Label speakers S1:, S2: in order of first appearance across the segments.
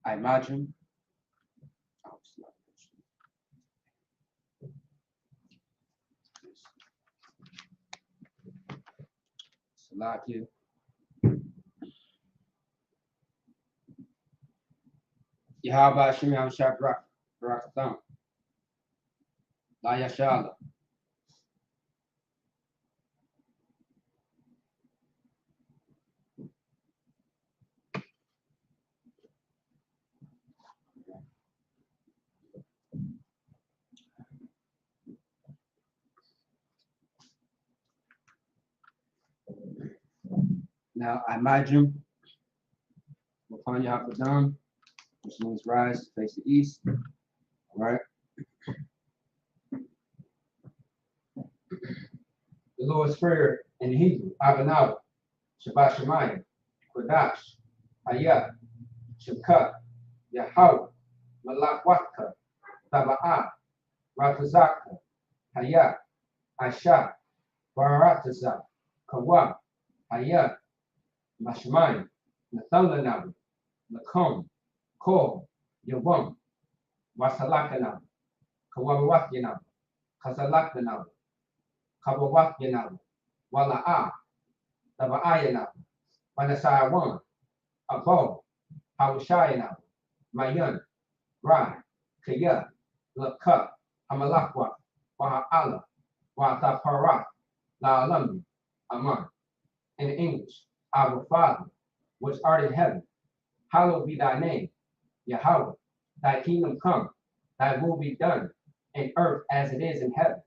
S1: I imagine. Salakia. Yahweh Hashem Yahushua Barakatham. La Yashala. Now I imagine upon Yahweh, which means rise, face the east. All right. The Lord's Prayer in Hebrew, Abanawa, Shabbat Shemayim, Kodash, Hayat, Shabkat, Yahweh, Malakwatka, Taba'ah, Ratazaka, Hayat, Asha, Barataza, Kawa, Hayat, Mashmayim, Nathanganabi, Lakom, Ko, Yawam, Wasalakanabi, Kawawakyanab, Kazalakanabi, Kabawakyanab, Wala'ah, Taba'ayanab, Manasayawan, Abo, Hawashayanab, Mayan, Rai, Kaya, Lakut, Hamalakwa, Waha'ala, Wataparat, La'alambi, Aman. In English, Our Father, which art in heaven, hallowed be thy name, Yahweh. Thy kingdom come, thy will be done, in earth as it is in heaven.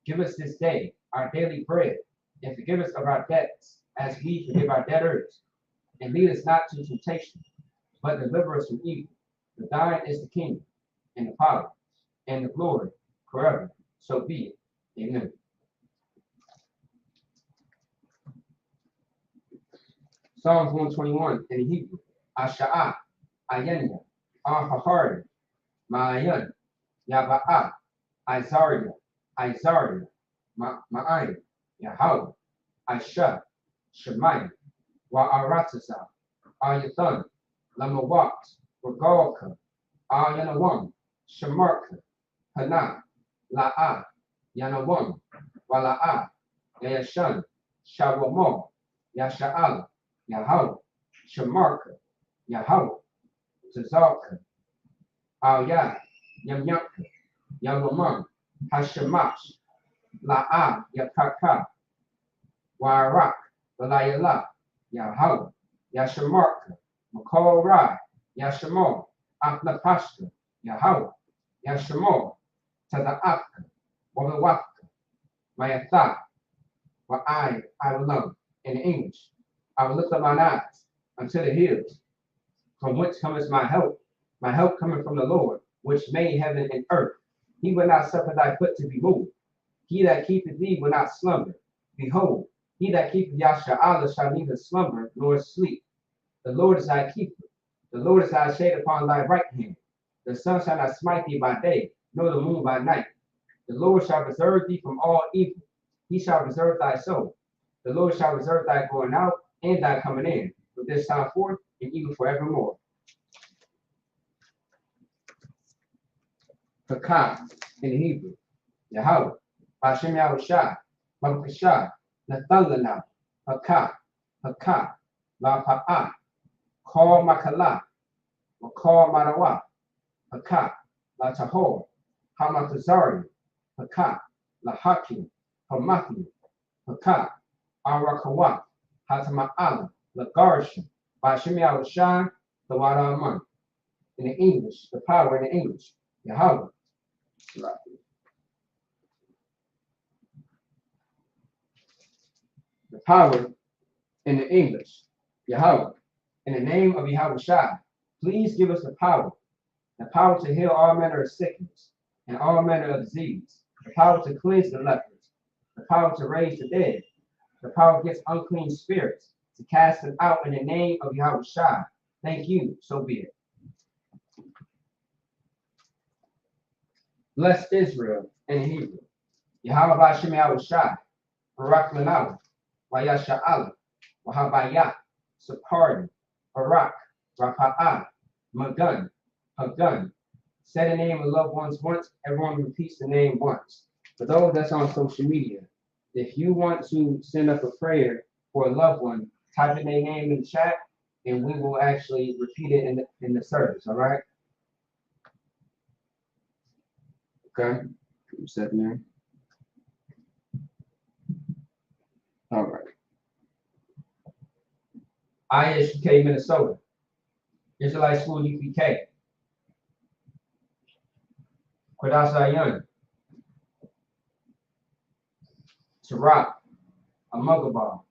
S1: Give us this day our daily bread, and forgive us of our debts, as we forgive our debtors. And lead us not to temptation, but deliver us from evil. For thine is the kingdom, and the power, and the glory, forever. So be it. Amen. Psalms 121 in Hebrew. Asha'ah, Ayanya, Ahahari, Ma'ayan, Yaba'ah, Izaria, Ma'ayin, Yahweh, Aisha, Shemayim, Wa'arataza, Ayathan, Lamawat, Regalka, Ayanawam, Shemarka, Panah, La'ah, Yanawam, Wala'ah, Yashan, Shawamo, Yasha'ala, Yahweh, Shemarka, Yahweh, Tazalka, Al-Yah, Yamyaka, Yawamam, Hashemash, La'ah, Yakaka, Warak, Balayala, Yahweh, Yashemarka, Makol Rai, Yashemor, Aknapashka, Yahweh, Yashemor, Taza'aka, Wawawaka, Mayatha, I will know. In English, I will lift up mine eyes unto the hills, from whence cometh my help coming from the Lord, which made heaven and earth. He will not suffer thy foot to be moved. He that keepeth thee will not slumber. Behold, he that keepeth Yasha'Allah shall neither slumber nor sleep. The Lord is thy keeper. The Lord is thy shade upon thy right hand. The sun shall not smite thee by day, nor the moon by night. The Lord shall preserve thee from all evil. He shall preserve thy soul. The Lord shall reserve thy going out and thy coming in, from this time forth and even forevermore. Pakah in Hebrew, Yahweh, Hashem Yahushua, Barakashah, Nathanganav, Pakah, La Pa'ah, Kal Makalah, Kal Marawa, Pakah, La Tahor, Hamatazari, Pakah, La Hakim, Hamathi, Pakah, Arakawat, Hatama'ala, Lagarsha, Hashem Yahushua, the Wada Aman. In the English, the power in the English, Yahweh. The power in the English, Yahweh. In the name of Yahushua, please give us the power to heal all manner of sickness and all manner of disease, the power to cleanse the lepers, the power to raise the dead, the power against unclean spirits, to cast them out in the name of Yahushua. Thank you, so be it. Bless Israel in Hebrew. Yahweh Hashem Yahushua, Barak Lanawa, Wayasha'ala, Wahabayah, Sapardi, Barak, Rapa'ah, Magun, Hagun. Say the name of loved ones once. Everyone repeats the name once. For those that's on social media, if you want to send up a prayer for a loved one, type in their name in the chat, and we will actually repeat it in the service. All right? Okay. Keep setting there. All right. ISUK, Minnesota. Israelite School, UPK. Kwadasayan. Tarak. Amugabal.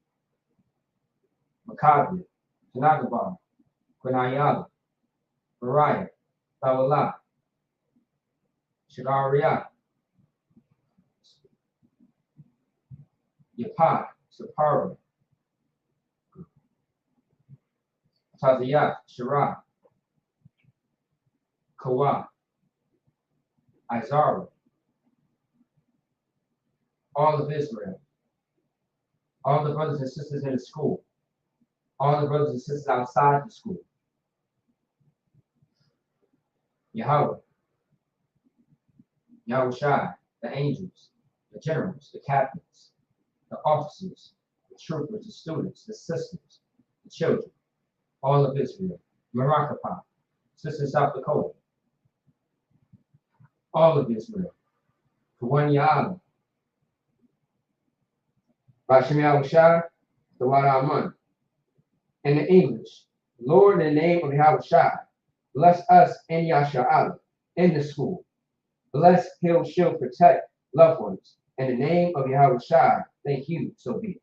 S1: Maccabi. Tanagabal. Quinayala. Mariah. Tawala. Shagaria. Yapad. Sapara. Taziyat. Shirah. Kawa. Izara. All of Israel. All the brothers and sisters in the school. All the brothers and sisters outside the school. Yahweh. Yahushai. The angels. The generals. The captains. The officers. The troopers. The students. The sisters. The children. All of Israel. Marakapah. Sister South Dakota. All of Israel. Kawan Ya'ala. Bashim Yahushai. The Wadaman. In the English, Lord, in the name of Yahushai, bless us and Yasha'ala in the school. Bless, heal, shield, protect loved ones. In the name of Yahushai, thank you, so be it.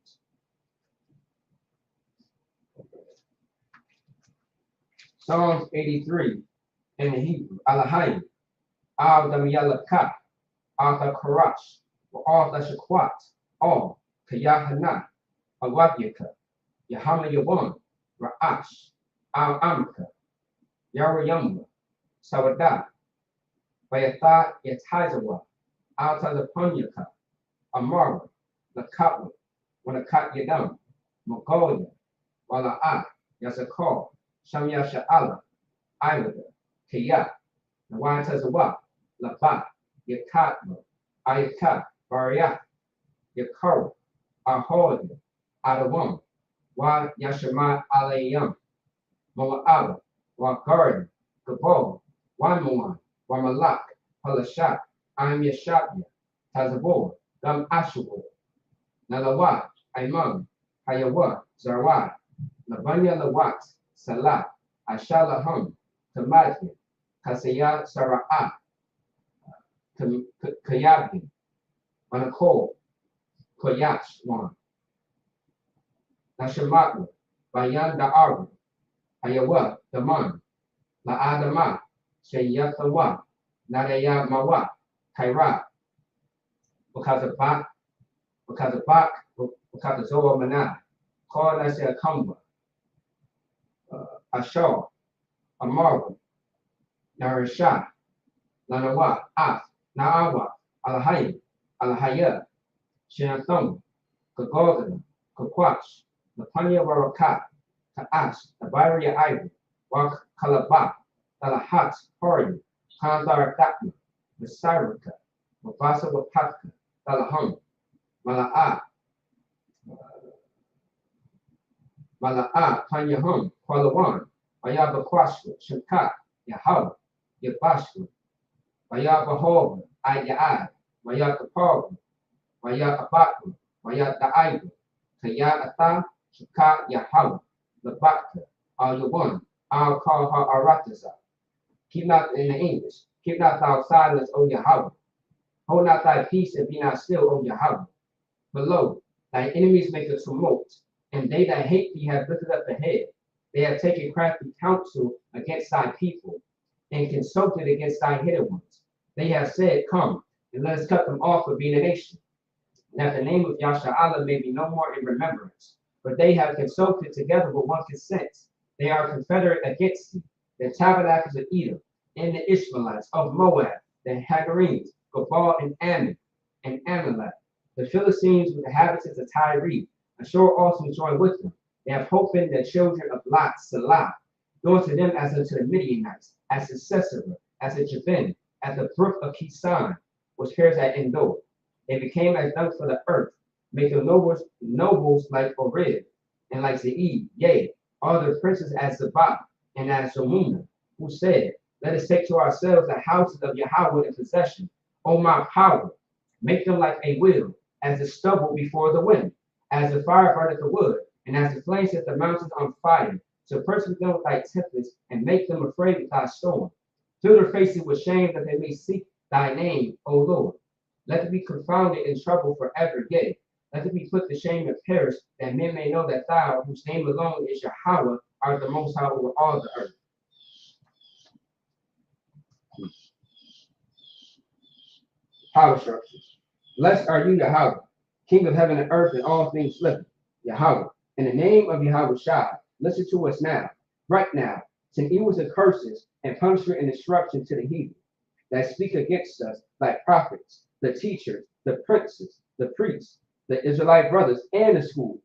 S1: Psalms 83 in the Hebrew, Alahayim, Al Damiyalaka, Al Karash, Al Dashakwat, Al Kayahana, Awadyaka, Yahama Yawam, Ra'ash, Al Amka, Yarayamba, Sawada, Bayatha Yatazawa, Al Tazapanyaka, Amara, Nakatwa, Wanakat Yadam, Mongolia, Wala'a, Yazakar, Shamya Sha'ala, Iwada, Kaya, Nawatazawa, Laba, Yakatma, Ayaka, Bariak, Yakara, Aholia, Adawam, Wa Yashama Alayam, Moa'aba, Wa Garden, Gabor, Wamuan, Wamalak, Halashat, Am Yashabia, Tazabor, Gam Ashubor, Nalawat, Imam, Hayawa, Zarwat, Labanya Lawat, Salah, Ashalahum, Tamadhi, Kasaya Sara'at, Kayabi, Manakol, Koyash one. Nashamatwa, Bayan Da'aru, Hayawa, Daman, La'adama, Shayatawa, Nadaya Mawa, Kaira, Bakazabak, Bakazazoa Mana, Kornasya Kamba, Ashar, Amarwa, Narisha, Lanawa, Af, Naawa, Alahayim, Alahaya, Shantham, Kagogana, Kakwash, Napanya Warakat, Ka'ash, Nabaria Ivory, Wak Kalabak, Talahat, Hori, Kandar Dakma, Nasarika, Mabasa Wapatka, Talahum, Mala'a, Panyahum, Kwalawan, Bayabakwashka, Shakat, Yahab, Yabashka, Bayabahova, Ayai, Mayakapava, Mayakabaka, Mayakaiva, Kayata, Shaka, Yahab, Labaka, Al Yawan, I'll call her Arataza. Keep not in the English, keep not thou silence, O Yahweh. Hold not thy peace and be not still, O Yahweh. Below, thy enemies make a tumult, and they that hate thee have lifted up the head. They have taken crafty counsel against thy people, and consulted against thy hidden ones. They have said, come, and let us cut them off for being a nation, and that the name of Yasha'Allah may be no more in remembrance. But they have consulted together with one consent. They are confederate against thee, the tabernacles of Edom, and the Ishmaelites of Moab, the Hagarenes, Gabal and Ammon, and Amalek, the Philistines with the inhabitants of Tyre. Ashur also joined with them. They have hope in the children of Lot, Salah, nor to them as unto the Midianites, as to Sisera, as to Jabin, at the brook of Kisan, which cares at Endor. They became as dung for the earth, make the nobles like Oreb, and like Zeeb, yea, all their princes as Zabah, and as Zomuna, who said, let us take to ourselves the houses of Yahweh in possession. O my power, make them like a wheel, as the stubble before the wind, as the fire burneth the wood, and as the flame set the mountains on fire. So persecute them with thy tempest, and make them afraid with thy storm. Fill their faces with shame, that they may seek thy name, O Lord. Let them be confounded in trouble forever, yea. Let them be put to shame and perish, that men may know that thou, whose name alone is Yahweh, art the most high over all the earth. Power structures. Blessed are you, Yahweh, King of heaven and earth and all things living. Yahweh, in the name of Yahweh Shai, listen to us now, right now. Send evils and curses and punishment and destruction to the heathen that speak against us, like prophets, the teachers, the princes, the priests, the Israelite brothers, and the school.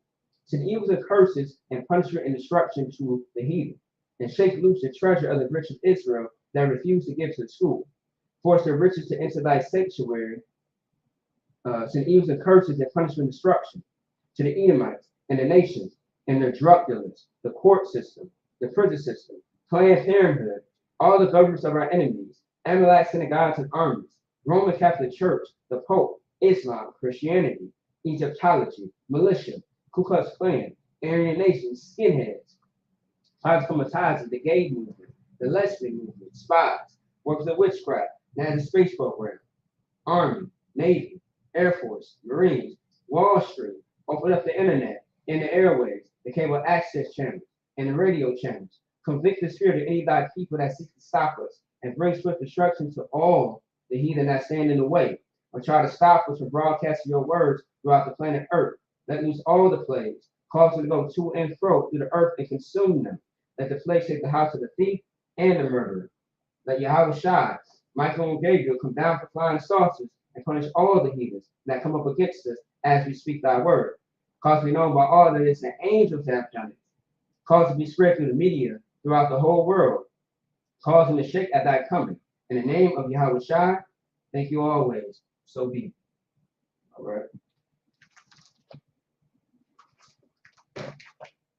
S1: Send evils and curses and punishment and destruction to the heathen, and shake loose the treasure of the rich of Israel that refuse to give to the school. Force their riches to enter thy sanctuary. Send evils and curses and punishment and destruction to the Edomites and the nations and their drug dealers, the court system, the prison system, Planned Parenthood, all the governments of our enemies, Amalek synagogues and armies, Roman Catholic Church, the Pope, Islam, Christianity, Egyptology, militia, Ku Klux Klan, Aryan nations, skinheads, Cosmomatizers, the gay movement, the lesbian movement, spies, workers of witchcraft, NASA space program, Army, Navy, Air Force, Marines, Wall Street, open up the internet and the airwaves, the cable access channels, and the radio channels. Convict the spirit of any of thy people that seek to stop us, and bring swift destruction to all the heathen that stand in the way, or try to stop us from broadcasting your words throughout the planet Earth. Let loose all the plagues, cause them to go to and fro through the earth and consume them. Let the plagues take the house of the thief and the murderer. Let Yahweh Shai, Michael and Gabriel come down for flying saucers and punish all the heathens that come up against us as we speak thy word. Cause we know by all that it's the angels that have done it. Cause it to be spread through the media throughout the whole world. Cause them to shake at thy coming. In the name of Yahweh Shai, thank you always. So be it. All right.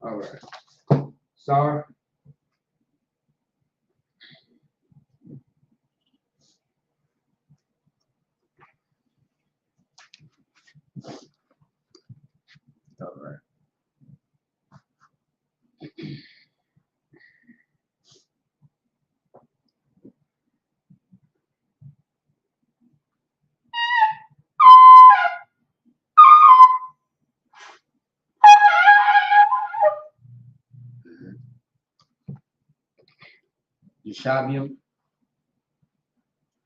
S1: All right. Sorry. All right. Yeshabiim,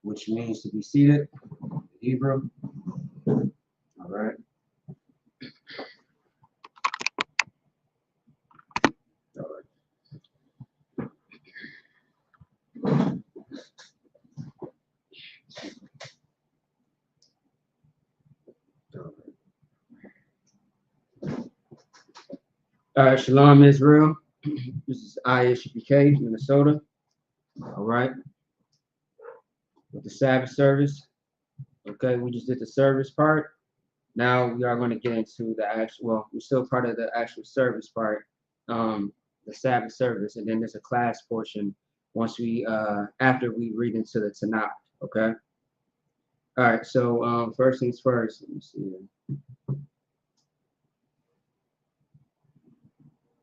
S1: which means to be seated, Hebrew. All right. All right. Shalom, Israel. This is ISUPK, Minnesota. All right. With the Sabbath service. Okay, we just did the service part. Now we are going to get into the actual, well, we're still part of the actual service part, the Sabbath service, and then there's a class portion once we, after we read into the Tanakh, okay? All right, so first things first, let me see here.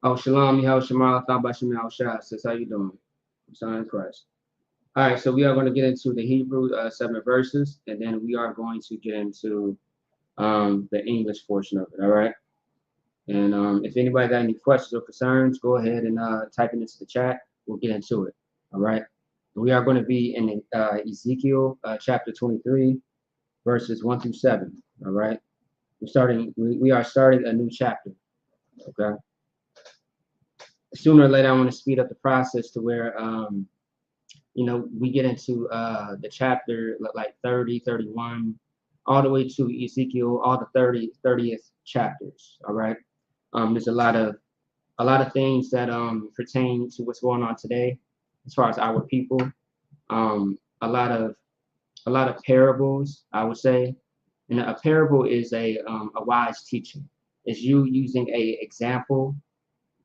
S1: Oh, Shalom, Yahweh Shemar, Thaba Shemal Shah says, how you doing? I'm sorry in Christ. All right, so we are going to get into the Hebrew 7 verses, and then we are going to get into the English portion of it, all right? And if anybody got any questions or concerns, go ahead and type it into the chat. We'll get into it, all right? We are going to be in Ezekiel chapter 23, verses 1 through 7, all right? We are starting a new chapter, okay? Sooner or later, I want to speed up the process to where, you know, we get into the chapter like 30, 31, all the way to Ezekiel, all the 30th chapters, all right? There's a lot of
S2: a lot of things that pertain to what's going on today, as far as our people. A lot of parables, I would say. And a parable is a wise teaching. It's you using a example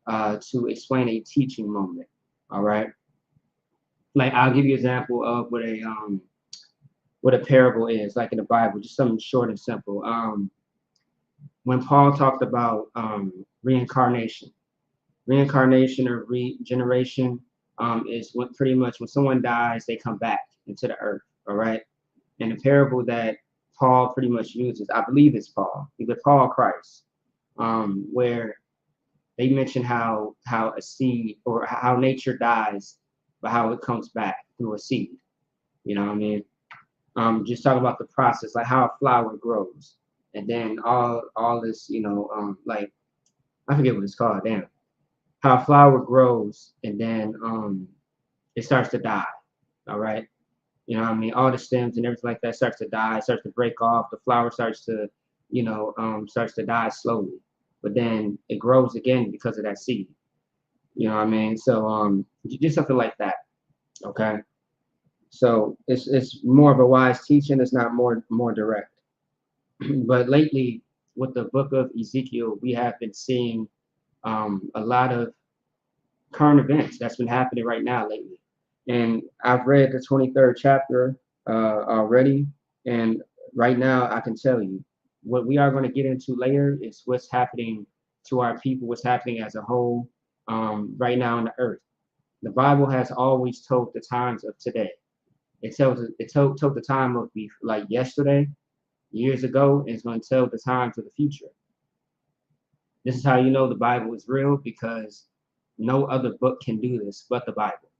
S2: to explain a teaching moment. All right. Like I'll give you an example of what a parable is, like in the Bible, just something short and simple. When Paul talked about reincarnation, reincarnation or regeneration is what pretty much when someone dies, they come back into the earth. All right. And the parable that Paul pretty much uses, I believe it's Paul, either Paul or Christ, where they mention how a seed or how nature dies, but how it comes back through a seed. You know what I mean? Just talk about the process, like how a flower grows, and then all this, like I forget what it's called. Damn, how a flower grows, and then it starts to die. All right, you know what I mean? All the stems and everything like that starts to die, starts to break off. The flower starts to, starts to die slowly, but then it grows again because of that seed. You know what I mean? So just something like that. Okay. So it's more of a wise teaching. It's not more direct. But lately, with the book of Ezekiel, we have been seeing a lot of current events that's been happening right now lately. And I've read the 23rd chapter already. And right now, I can tell you what we are going to get into later is what's happening to our people, what's happening as a whole right now on the earth. The Bible has always told the times of today. Told the time of like yesterday, years ago, and it's going to tell the times of the future. This is how you know the Bible is real because no other book can do this but the Bible.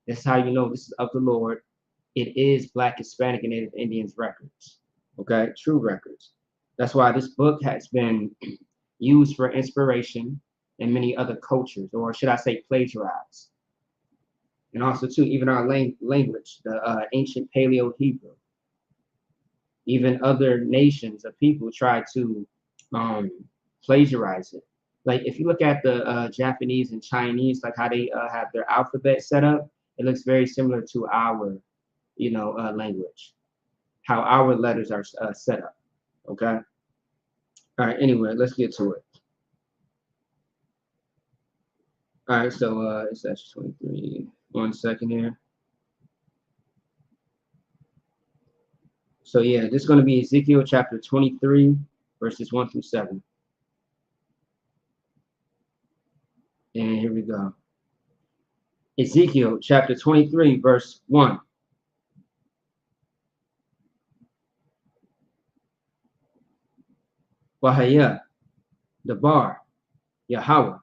S2: This is how you know this is of the Lord. It is Black, Hispanic, and Native Indians records. Okay, true records. That's why this book has been used for inspiration in many other cultures, or should I say plagiarized. And also, too, even our language, the ancient Paleo Hebrew, even other nations of people try to um, plagiarize it. Like if you look at the Japanese and Chinese, like how they have their alphabet set up, it looks very similar to our, language, how our letters are set up. Okay. All right. Anyway, let's get to it. All right. So it's actually 23. 1 second here. So yeah, this is going to be Ezekiel chapter 23, verses 1 through 7. And here we go. Ezekiel chapter 23, verse 1. Wahaya, Dabar, Yahweh,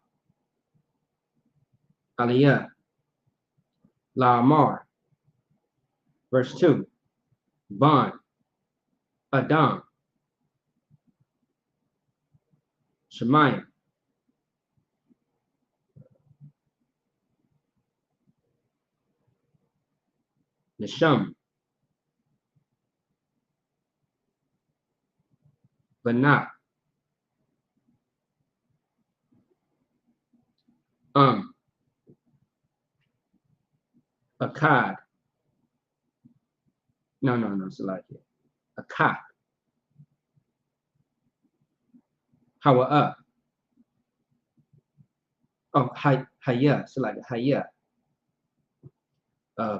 S2: Aliyah, Laamar. Verse 2. Ban, Adam, Shemayim, Nesham, Banat, Akkad. No, it's like it. Akkad, Hawa'ah. Oh, Hayah, it's like Hayah.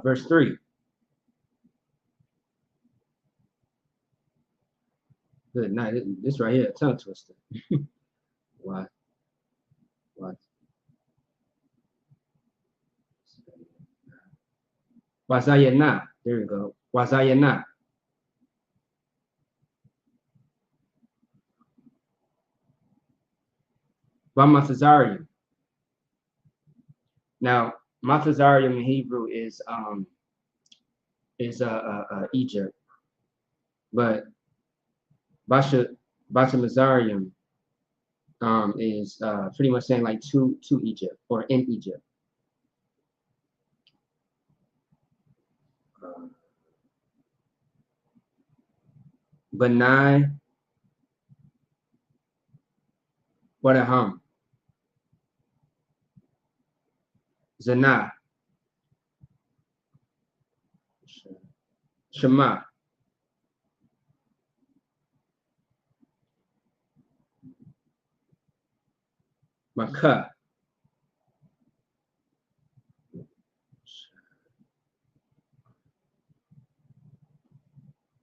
S2: Verse 3. Good night. This right here, tongue twister. What? Wazayana. There we go. Wazayana. Vamatazarium. Now, Matazarium in Hebrew is Egypt, but Bashamazarium is pretty much saying like to Egypt or in Egypt. Benai Wadaham. Zana, Shema, Makah,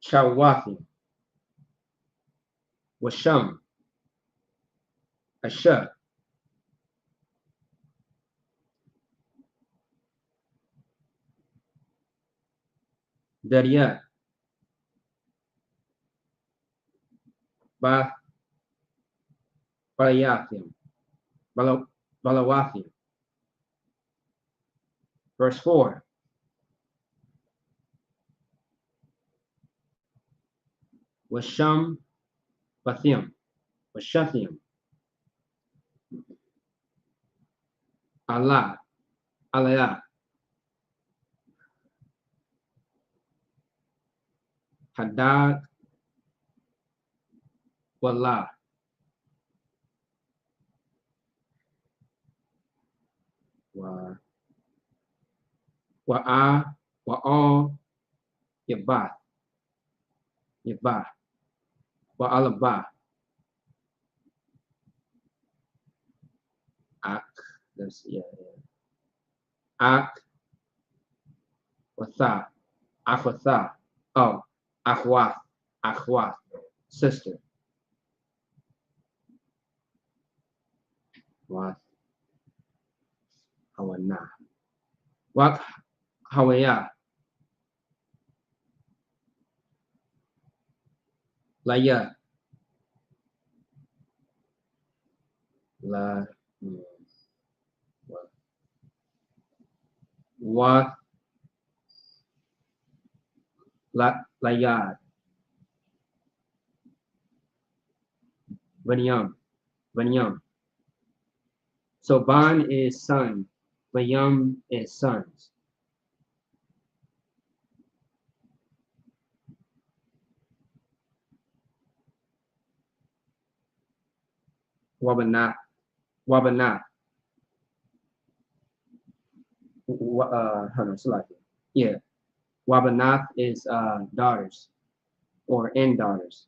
S2: Shawathi, Washam, Asha, Dariyat, Ba, Balayathim, Balawathim. Verse 4. Washam, Bathim, Washathim, Allah, Alayah, Hadad, Wallah, Wa'ah, Wa'al, Yabah, Yabah, Wa'alabah, Ak, that's, yeah. Ak, Watha, Akhwatha, oh, Akhwath, Akhwath, sister. Wath, Hawana. Wak, Hawaya, Laya, La, Wath, Layad, Vanyam. So Ban is son, Vanyam is sons. Wabanath, Wabanath. Hold on, Salaki. Yeah, Wabanath is daughters or in daughters.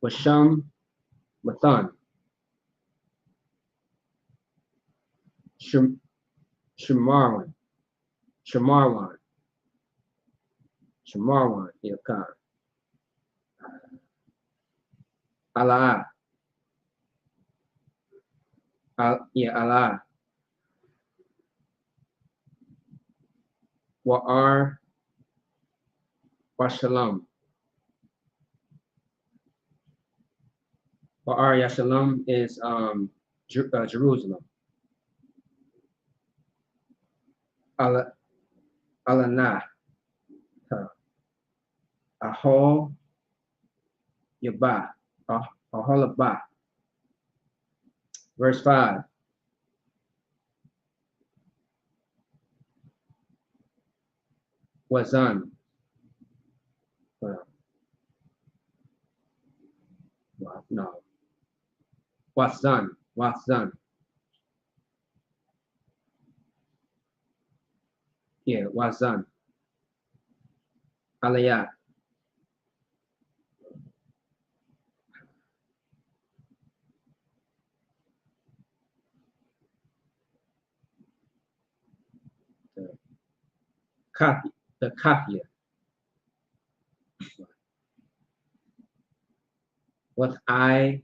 S2: Washam, Mathan, Shemarwan, Ilkan, Allah, Allah, Wa'ar, Washalam. Wa'ar Yashalam is Jerusalem. Alanah, Ahol, Yabah, Aholabah. Verse 5. Wazan. No. Wazan. Yeah, Wazan. Aliyah. The Kafia. What I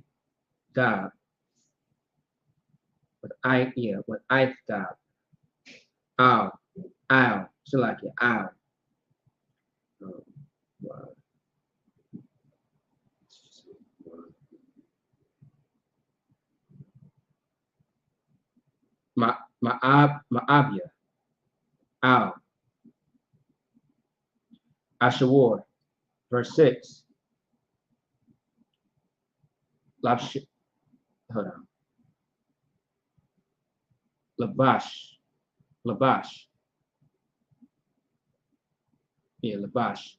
S2: got. What I got. Ow. So like it, ow. Ma'abia. Ow. Ashawar. Verse 6. Hold on. Labash. Yeah, Labash.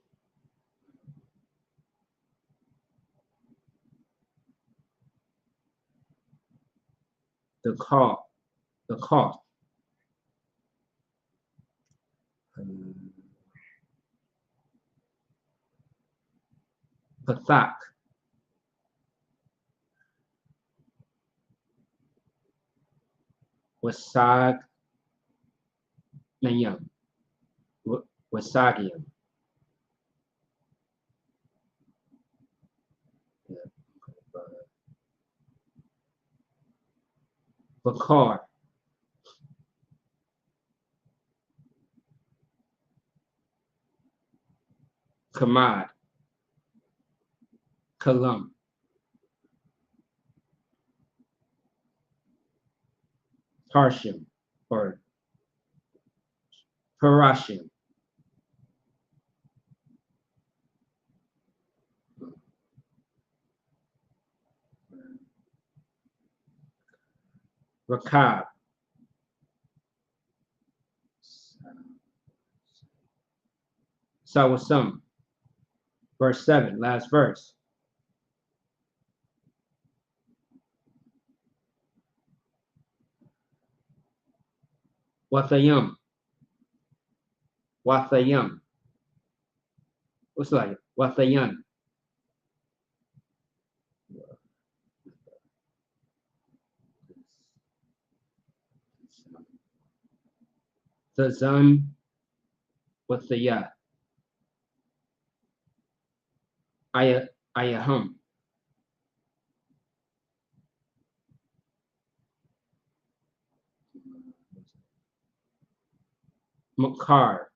S2: the cough, the cough. Pathak. Wasag Nayam. Wasagium. Bakar. Kamad. Kalam. Parshim or Parashim. Rakab. Sawasum. Verse 7, last verse. Wathayum. Wathayum. What's like? Wathayun. The Zun with the Ayahum. Makar.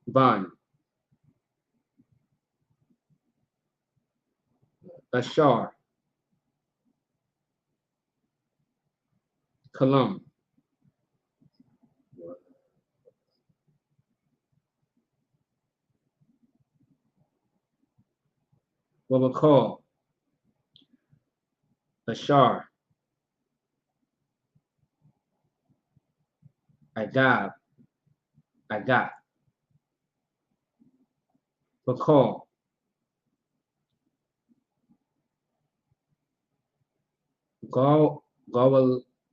S2: Ban. Ashar. Kalam. Wabakal. Ashar. Agab. Bakal.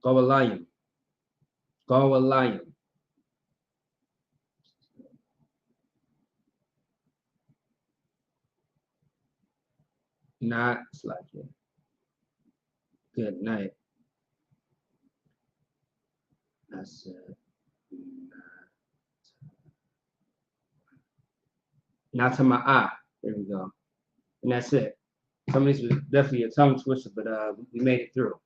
S2: Gawalayim. Not like it. Good night. That's it. Natama'a. There we go. And that's it. Some of these was definitely a tongue twister, but we made it through.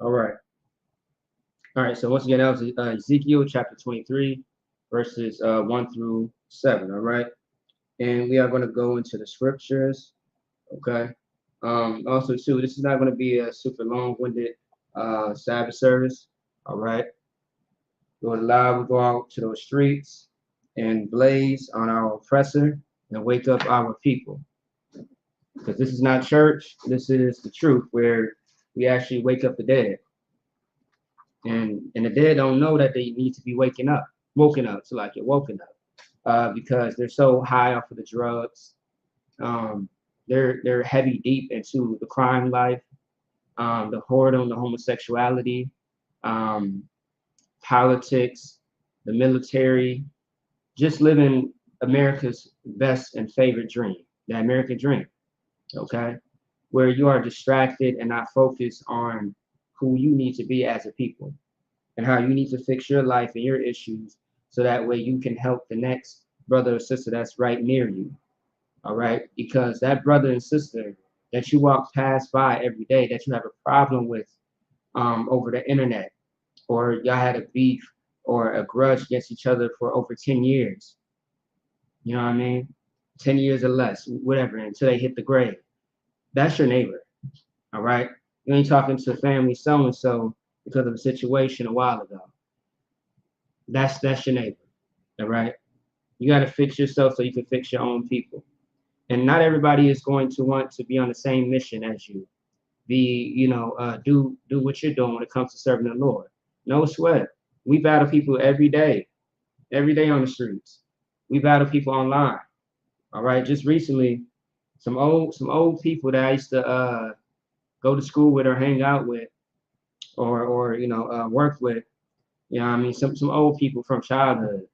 S2: All right. All right. So once again, that was Ezekiel chapter 23, verses 1 through 7. All right. And we are going to go into the scriptures. Okay. Also, too, this is not going to be a super long-winded Sabbath service. All right. Lord, allow we go out to those streets and blaze on our oppressor and wake up our people. Because this is not church. This is the truth where we actually wake up the dead. And the dead don't know that they need to be woken up. So like you're woken up. Because they're so high off of the drugs. They're heavy deep into the crime life, the whoredom, the homosexuality, politics, the military, just living America's best and favorite dream, the American dream, okay? Where you are distracted and not focused on who you need to be as a people and how you need to fix your life and your issues so that way you can help the next brother or sister that's right near you, all right? Because that brother and sister that you walk past by every day that you have a problem with over the internet, or y'all had a beef or a grudge against each other for over 10 years. You know what I mean? 10 years or less, whatever, until they hit the grave. That's your neighbor, all right? You ain't talking to family so-and-so because of a situation a while ago. That's your neighbor, all right? You got to fix yourself so you can fix your own people. And not everybody is going to want to be on the same mission as you. Do what you're doing when it comes to serving the Lord. No sweat. We battle people every day on the streets. We battle people online. All right. Just recently, some old people that I used to go to school with or hang out with or work with. You know what I mean? Some old people from childhood.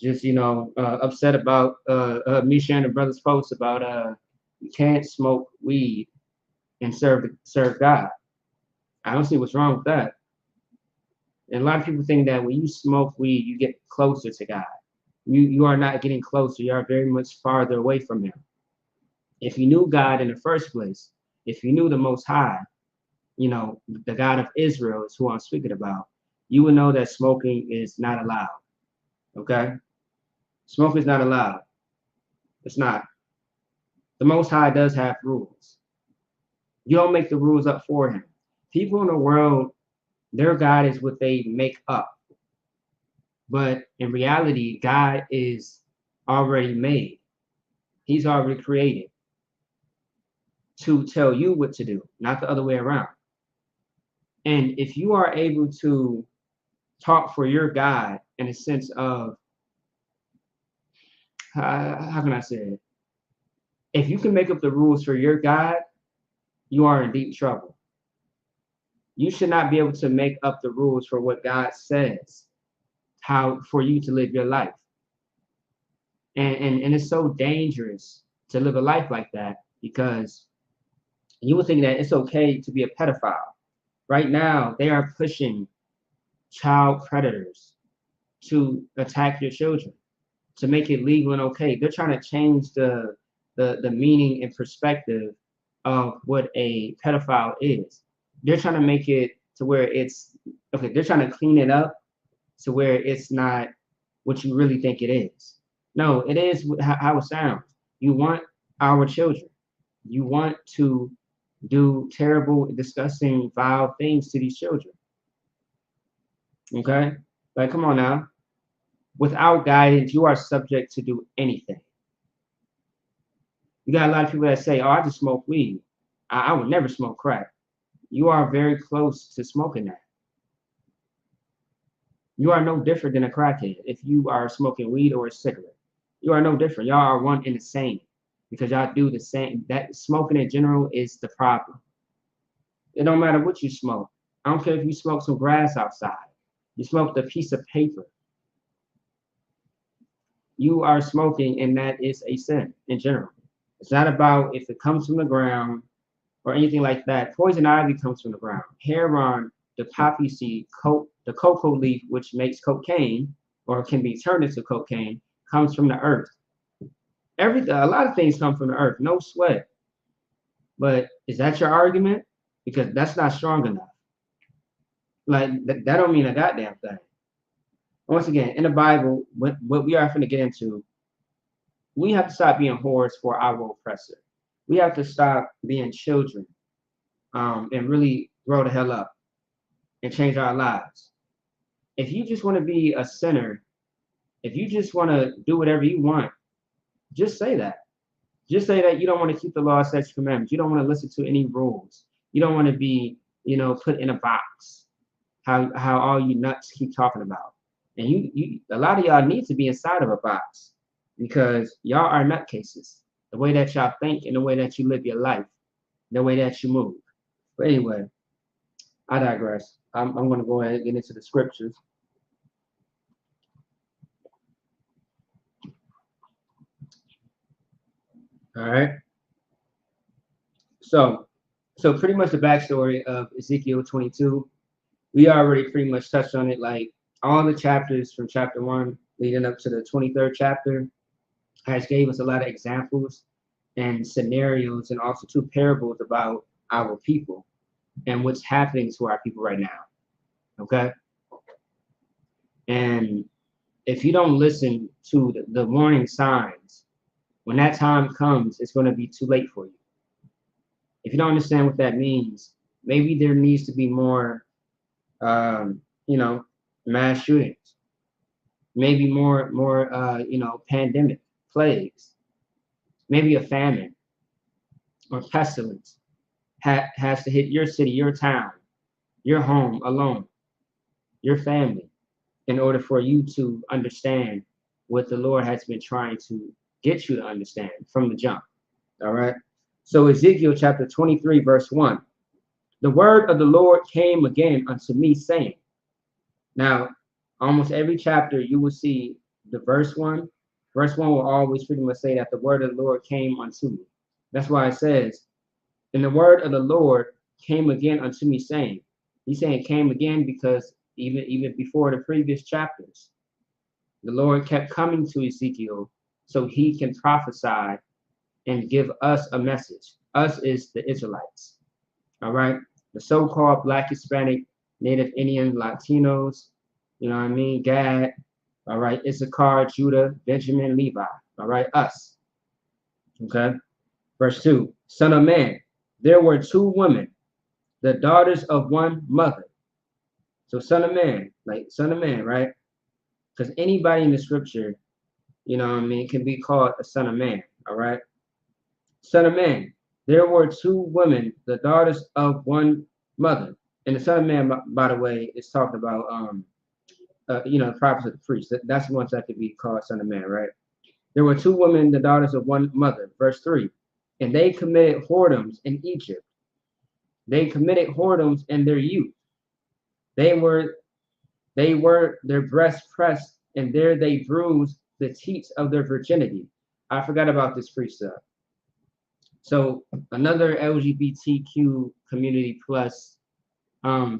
S2: Just upset about me sharing the brother's post about you can't smoke weed and serve God. I don't see what's wrong with that. And a lot of people think that when you smoke weed, you get closer to God. You are not getting closer. You are very much farther away from Him. If you knew God in the first place, if you knew the Most High, the God of Israel is who I'm speaking about, you would know that smoking is not allowed. Okay? Smoking is not allowed. It's not. The Most High does have rules. You don't make the rules up for Him. People in the world, their God is what they make up. But in reality, God is already made. He's already created to tell you what to do, not the other way around. And if you are able to talk for your God in a sense of, how can I say it? If you can make up the rules for your God, you are in deep trouble. You should not be able to make up the rules for what God says, how for you to live your life. And it's so dangerous to live a life like that because you would think that it's okay to be a pedophile. Right now, they are pushing child predators to attack your children, to make it legal and okay. They're trying to change the meaning and perspective of what a pedophile is. They're trying to make it to where it's okay. They're trying to clean it up to where it's not what you really think it is. No, it is how it sounds. You want our children. You want to do terrible, disgusting, vile things to these children. Okay? Like, come on now. Without guidance, you are subject to do anything. You got a lot of people that say, oh, I just smoke weed. I would never smoke crack. You are very close to smoking that. You are no different than a crackhead if you are smoking weed or a cigarette. You are no different. Y'all are one and the same because y'all do the same. That smoking in general is the problem. It don't matter what you smoke. I don't care if you smoke some grass outside. You smoked a piece of paper. You are smoking, and that is a sin in general. It's not about if it comes from the ground or anything like that. Poison ivy comes from the ground. Heron, the poppy seed, the cocoa leaf, which makes cocaine or can be turned into cocaine, comes from the earth. A lot of things come from the earth. No sweat. But is that your argument? Because that's not strong enough. Like that don't mean a goddamn thing. Once again, in the Bible, what we are going to get into, we have to stop being whores for our oppressor. We have to stop being children and really grow the hell up and change our lives. If you just want to be a sinner, if you just want to do whatever you want, just say that. Just say that you don't want to keep the law, statutes, commandments. You don't want to listen to any rules. You don't want to be, put in a box. How all you nuts keep talking about. And you a lot of y'all need to be inside of a box because y'all are nutcases. The way that y'all think and the way that you live your life, the way that you move. But anyway, I digress. I'm going to go ahead and get into the scriptures. All right. So pretty much the backstory of Ezekiel 22. We already pretty much touched on it. Like all the chapters from chapter 1 leading up to the 23rd chapter has gave us a lot of examples and scenarios and also 2 parables about our people and what's happening to our people right now. Okay? And if you don't listen to the warning signs, when that time comes, it's going to be too late for you. If you don't understand what that means, maybe there needs to be more, mass shootings, maybe more, pandemic, plagues, maybe a famine or pestilence has to hit your city, your town, your home alone. your family, in order for you to understand what the Lord has been trying to get you to understand from the jump. All right. So Ezekiel chapter 23, verse 1. The word of the Lord came again unto me, saying. Now, almost every chapter you will see the verse 1. Verse 1 will always pretty much say that the word of the Lord came unto me. That's why it says, and the word of the Lord came again unto me, saying. He's saying came again because even before the previous chapters, the Lord kept coming to Ezekiel so he can prophesy and give us a message. Us is the Israelites. All right. The so-called Black, Hispanic, Native Indian, Latinos, you know what I mean? Gad, all right, Issachar, Judah, Benjamin, Levi, all right, us. Okay. Verse 2, Son of man, there were two women, the daughters of one mother. So son of man, like son of man, right? Because anybody in the scripture, you know what I mean, can be called a son of man, all right? Son of man, there were two women, the daughters of one mother. And the son of man, by the way, is talking about, the prophets of the priests. That's the ones that could be called son of man, right? There were two women, the daughters of one mother. Verse 3, and they committed whoredoms in Egypt. They committed whoredoms in their youth. They were their breasts pressed, and there they bruised the teats of their virginity. I forgot about this precept. So another LGBTQ community plus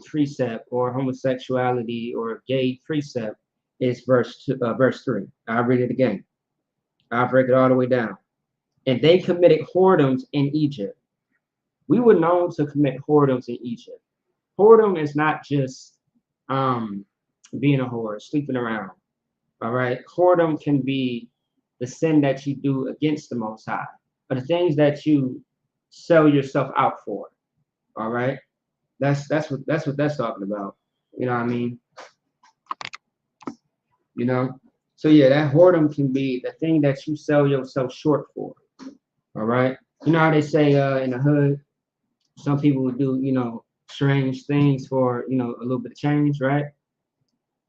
S2: precept or homosexuality or gay precept is verse 3. I'll read it again. I'll break it all the way down. And they committed whoredoms in Egypt. We were known to commit whoredoms in Egypt. Whoredom is not just being a whore, sleeping around. All right. Whoredom can be the sin that you do against the Most High, or the things that you sell yourself out for. All right. That's what that's talking about. You know what I mean? You know. So yeah, that whoredom can be the thing that you sell yourself short for. All right. You know how they say in the hood, some people would do strange things for a little bit of change, right?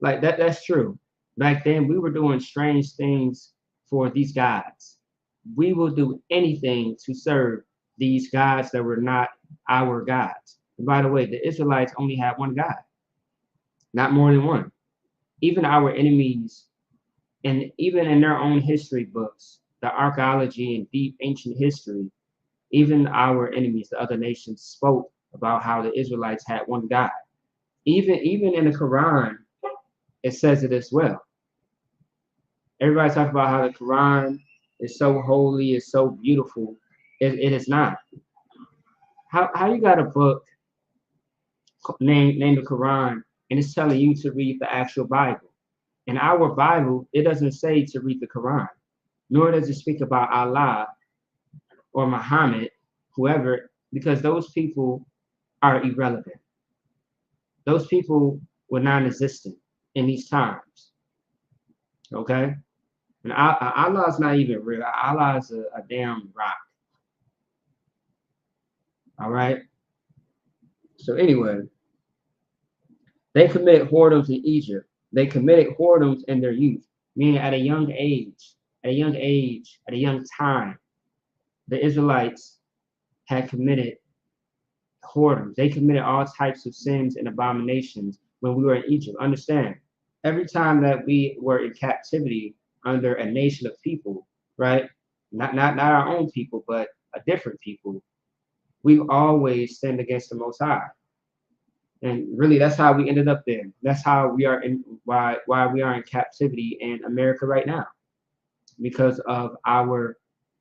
S2: Like that's true. Back then we were doing strange things for these gods. We will do anything to serve these gods that were not our gods. And by the way, the Israelites only had one God, not more than one. Even our enemies, and even in their own history books, the archaeology and deep ancient history, even our enemies, the other nations, spoke about how the Israelites had one God. Even in the Quran, it says it as well. Everybody talks about how the Quran is so holy, is so beautiful. It is not. How you got a book named the Quran and it's telling you to read the actual Bible? In our Bible, it doesn't say to read the Quran, nor does it speak about Allah or Muhammad, whoever, because those people are irrelevant. Those people were non-existent in these times. Okay? And Allah is not even real. Allah is a damn rock. All right? So anyway, they committed whoredoms in Egypt. They committed whoredoms in their youth, meaning at a young age, at a young time, the Israelites had committed whoredoms. They committed all types of sins and abominations when we were in Egypt. Understand, every time that we were in captivity under a nation of people, right? Not our own people, but a different people, we've always sinned against the Most High. And really, that's how we ended up there. That's how we are why we are in captivity in America right now, because of our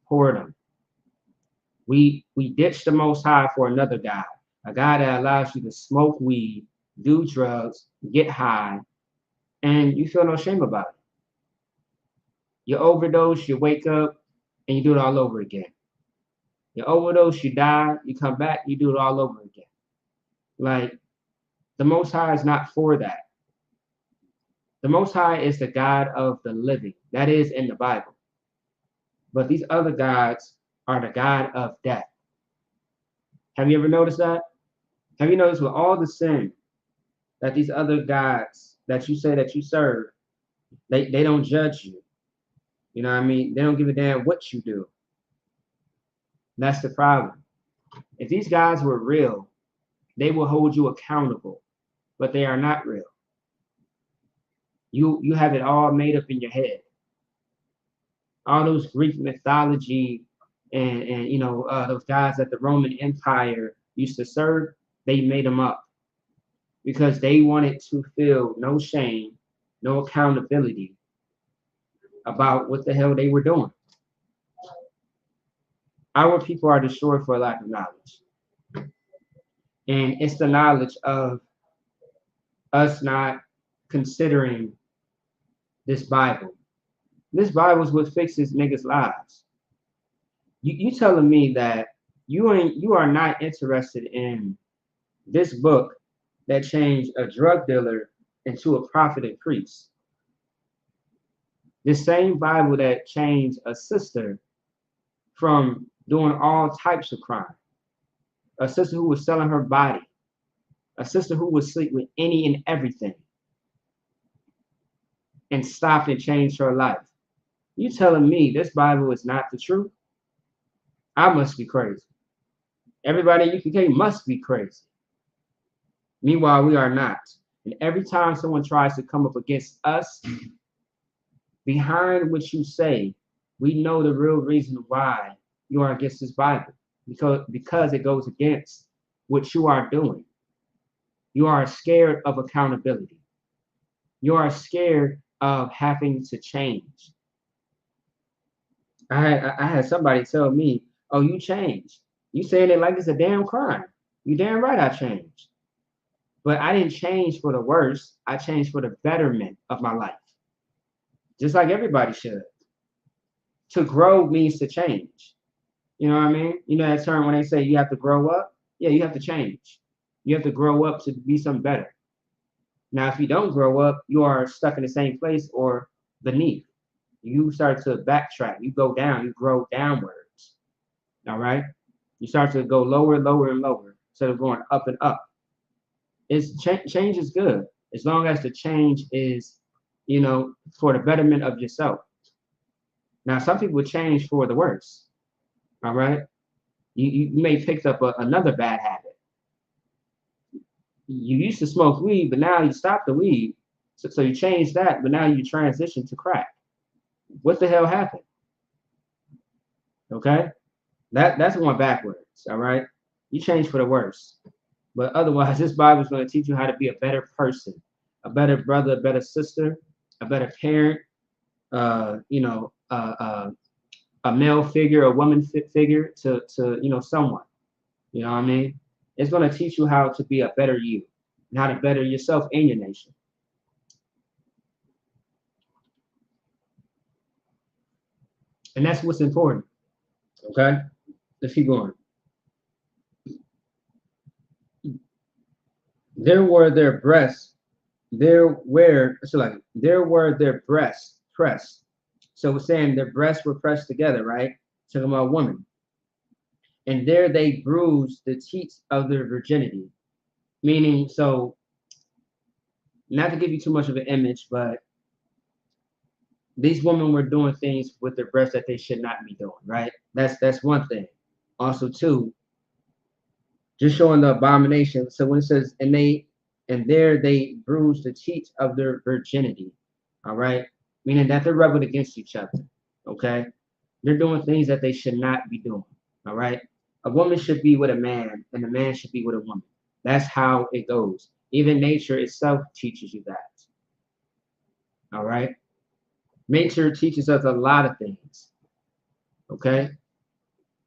S2: whoredom. We ditched the Most High for another God, a God that allows you to smoke weed, do drugs, get high, and you feel no shame about it. You overdose, you wake up, and you do it all over again. You overdose, you die, you come back, you do it all over again. Like, the Most High is not for that. The Most High is the God of the living. That is in the Bible. But these other gods are the God of death. Have you ever noticed that? Have you noticed with all the sin that these other gods that you say that you serve, they don't judge you. You know what I mean? They don't give a damn what you do. That's the problem. If these guys were real, they will hold you accountable, but they are not real. You have it all made up in your head. All those Greek mythology and those guys that the Roman Empire used to serve, they made them up because they wanted to feel no shame, no accountability about what the hell they were doing. Our people are destroyed for a lack of knowledge. And it's the knowledge of us not considering this Bible. This Bible is what fixes niggas' lives. You telling me that you are not interested in this book that changed a drug dealer into a prophet and priest. The same Bible that changed a sister from doing all types of crime. A sister who was selling her body. A sister who would sleep with any and everything. And stopped and changed her life. You telling me this Bible is not the truth? I must be crazy. Everybody in UPK must be crazy. Meanwhile, we are not. And every time someone tries to come up against us, behind what you say, we know the real reason why you are against this Bible. Because it goes against what you are doing. You are scared of accountability. You are scared of having to change. I had somebody tell me, oh, you changed. You saying it like it's a damn crime. You damn right I changed. But I didn't change for the worse. I changed for the betterment of my life. Just like everybody should. To grow means to change. You know what I mean? You know that term when they say you have to grow up? Yeah, you have to change. You have to grow up to be something better. Now, if you don't grow up, you are stuck in the same place or beneath. You start to backtrack. You go down. You grow downwards. All right? You start to go lower, lower, and lower instead of going up and up. Change is good as long as the change is, for the betterment of yourself. Now, some people change for the worse. All right? You may pick up another bad habit. You used to smoke weed, but now you stopped the weed. So you changed that, but now you transition to crack. What the hell happened? Okay? That's going backwards, all right? You change for the worse. But otherwise, this Bible is going to teach you how to be a better person, a better brother, a better sister, a better parent, a male figure, a woman figure to someone. You know what I mean? It's going to teach you how to be a better you and how to better yourself and your nation. And that's what's important. Okay? Let's keep going. There were their breasts pressed. So we're saying their breasts were pressed together, right? Talking about women. And there they bruised the teats of their virginity. Meaning, so, not to give you too much of an image, but these women were doing things with their breasts that they should not be doing, right? That's one thing. Also, two, just showing the abomination. So when it says, and there they bruised the teats of their virginity, all right? Meaning that they're rebelled against each other, okay? They're doing things that they should not be doing, all right? A woman should be with a man, and a man should be with a woman. That's how it goes. Even nature itself teaches you that, all right? Nature teaches us a lot of things, okay?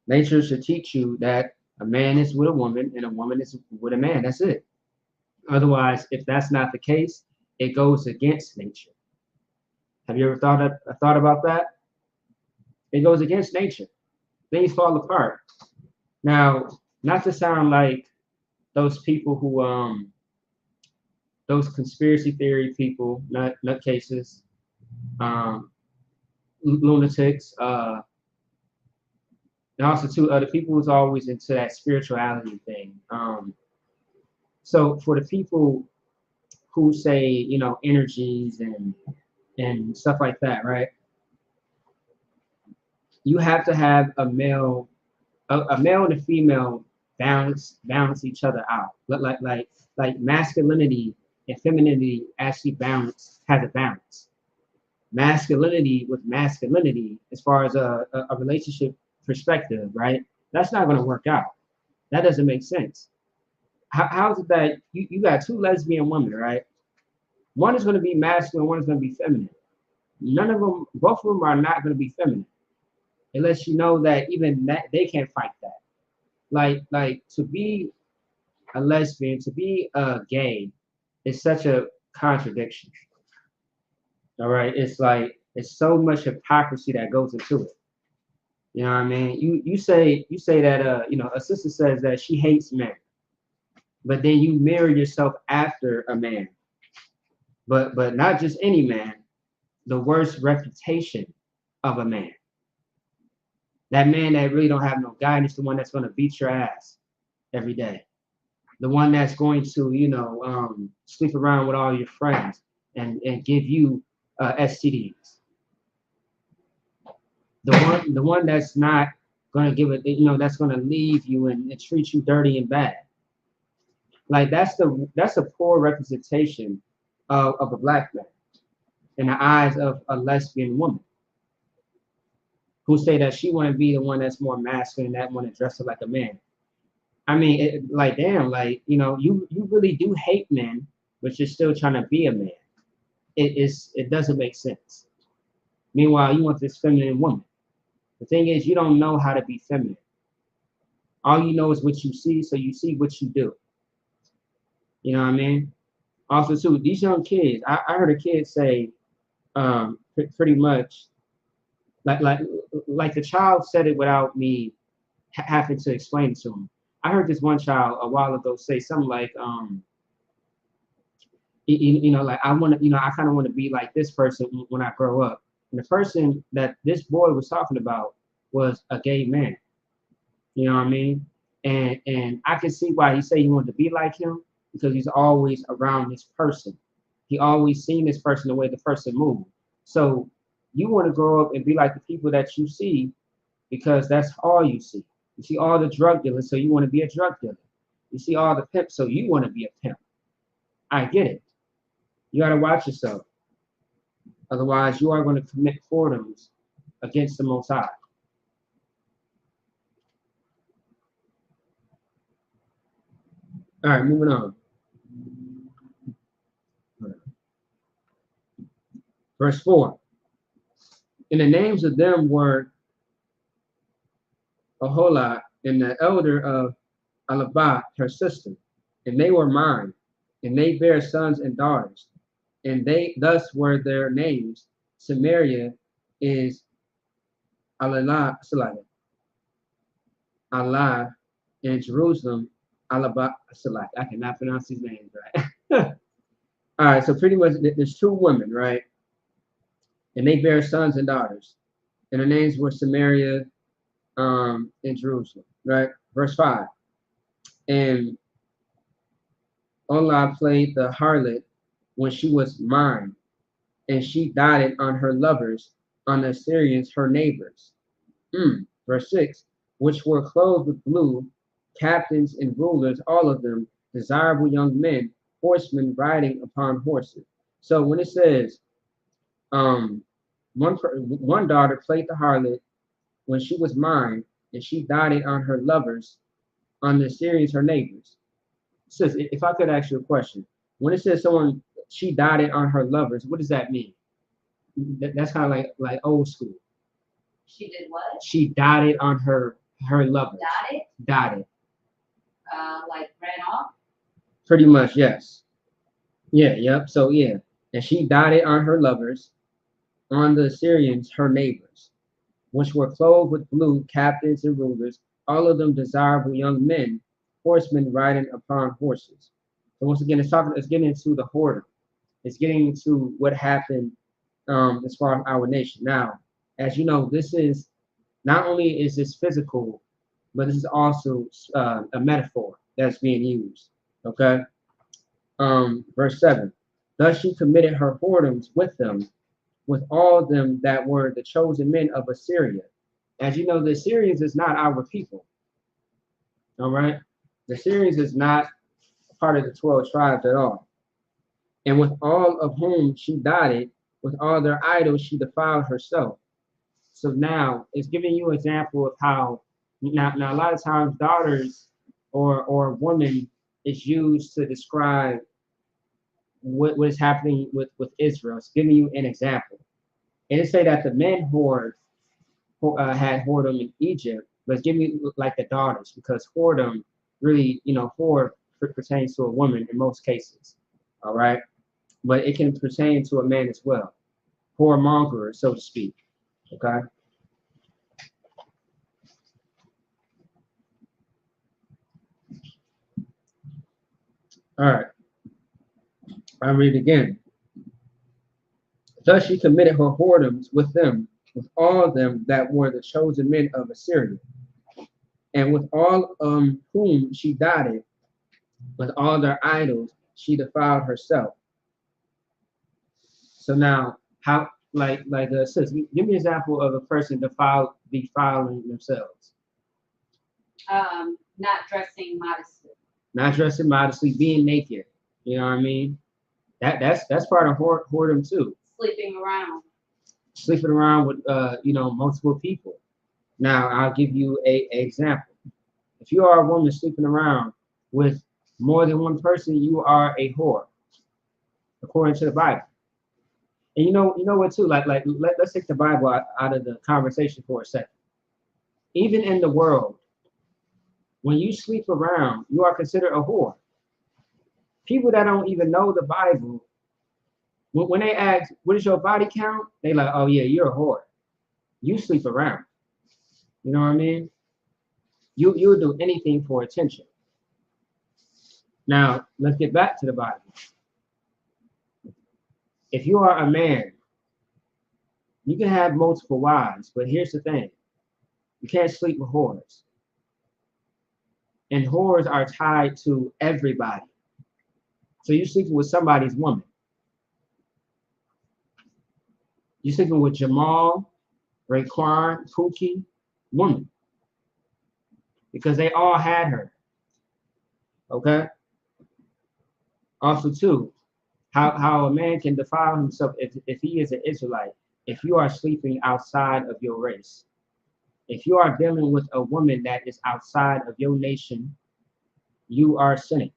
S2: Nature should teach you that a man is with a woman and a woman is with a man. That's it. Otherwise, if that's not the case, it goes against nature. Have you ever thought about that? It goes against nature. Things fall apart. Now, not to sound like those people who those conspiracy theory people, nutcases, lunatics, and also too, the people who's always into that spirituality thing. So for the people who say, energies and stuff like that, right? You have to have a male and a female balance each other out. Like masculinity and femininity actually has a balance. Masculinity with masculinity, as far as a relationship perspective, right? That's not going to work out. That doesn't make sense. How is it that you got two lesbian women, right? One is going to be masculine, one is going to be feminine. None of them, both of them are not going to be feminine, unless you know that even that they can't fight that. Like to be a lesbian, to be a gay, is such a contradiction. All right, it's so much hypocrisy that goes into it. You know what I mean? You say that a sister says that she hates men, but then you mirror yourself after a man, but not just any man, the worst reputation of a man. That man that really don't have no guidance, the one that's going to beat your ass every day, the one that's going to sleep around with all your friends and give you STDs. The one that's not going to give it, that's going to leave you and treat you dirty and bad. Like that's a poor representation of a black man in the eyes of a lesbian woman who say that she want to be the one that's more masculine, that want to dress up like a man. I mean, like damn, like you really do hate men, but you're still trying to be a man. It doesn't make sense. Meanwhile, you want this feminine woman. The thing is, you don't know how to be feminine. All you know is what you see, so you see what you do. You know what I mean? Also, too, these young kids, I heard a kid say, pretty much, like the child said it without me having to explain it to him. I heard this one child a while ago say something like, like I want to, I kind of want to be like this person when I grow up. And the person that this boy was talking about was a gay man. You know what I mean? And I can see why he said he wanted to be like him, because he's always around this person. He always seen this person, the way the person moved. So you want to grow up and be like the people that you see, because that's all you see. You see all the drug dealers, so you want to be a drug dealer. You see all the pimps, so you want to be a pimp. I get it. You got to watch yourself. Otherwise, you are going to commit whoredoms against the Most High. All right, moving on. Verse 4. And the names of them were Aholah and the elder of Alabah, her sister, and they were mine, and they bare sons and daughters, and they thus were their names. Samaria is Allah, Allah, and Jerusalem, Alabah, I cannot pronounce these names right. All right, so pretty much there's two women, right? And they bear sons and daughters, and their names were Samaria, and Jerusalem, right? Verse 5. And Olah played the harlot when she was mine, and she dotted on her lovers, on the Assyrians, her neighbors. Verse 6. Which were clothed with blue, captains and rulers, all of them desirable young men, horsemen riding upon horses. So when it says, one daughter played the harlot when she was mine, and she dotted on her lovers, on the Assyrians, her neighbors. So if I could ask you a question, when it says she dotted on her lovers, what does that mean? That's kind of like old school.
S3: She did what?
S2: She dotted on her lovers.
S3: Dotted?
S2: Dotted.
S3: Like ran off?
S2: Pretty much, yes. Yeah, yep. So yeah. And she dotted on her lovers, on the Assyrians, her neighbors, which were clothed with blue, captains and rulers, all of them desirable young men, horsemen riding upon horses. So once again, it's getting into the whoredom. It's getting into what happened as far as our nation. Now, as you know, this is not only is this physical, but this is also a metaphor that's being used. Okay. Verse 7. Thus she committed her whoredoms with them, with all them that were the chosen men of Assyria. As you know, the Assyrians is not our people. All right. The Assyrians is not part of the 12 tribes at all. And with all of whom she dotted, with all their idols, she defiled herself. So now it's giving you an example of how now a lot of times daughters or woman is used to describe what is happening with Israel. It's giving you an example. And it say that the men had whoredom in Egypt, but it's giving you like the daughters, because whoredom really, whore pertains to a woman in most cases. All right. But it can pertain to a man as well. Whoremonger, so to speak. Okay. All right. I read again. Thus she committed her whoredoms with them, with all them that were the chosen men of Assyria, and with all whom she dotted, with all their idols, she defiled herself. So now, how, sis, give me an example of a person defiling themselves.
S3: Not dressing modestly.
S2: Not dressing modestly, being naked. You know what I mean? That's part of whoredom too.
S3: Sleeping around.
S2: Sleeping around with multiple people. Now I'll give you a example. If you are a woman sleeping around with more than one person, you are a whore, according to the Bible. And you know what too? Let's take the Bible out of the conversation for a second. Even in the world, when you sleep around, you are considered a whore. People that don't even know the Bible, when they ask, what is your body count? They like, oh yeah, you're a whore. You sleep around. You know what I mean? You'll do anything for attention. Now, let's get back to the Bible. If you are a man, you can have multiple wives, but here's the thing. You can't sleep with whores. And whores are tied to everybody. So you're sleeping with somebody's woman. You're sleeping with Jamal, Raekwon, Pookie, woman. Because they all had her. Okay? Also, too, how a man can defile himself if he is an Israelite, if you are sleeping outside of your race. If you are dealing with a woman that is outside of your nation, you are sinning.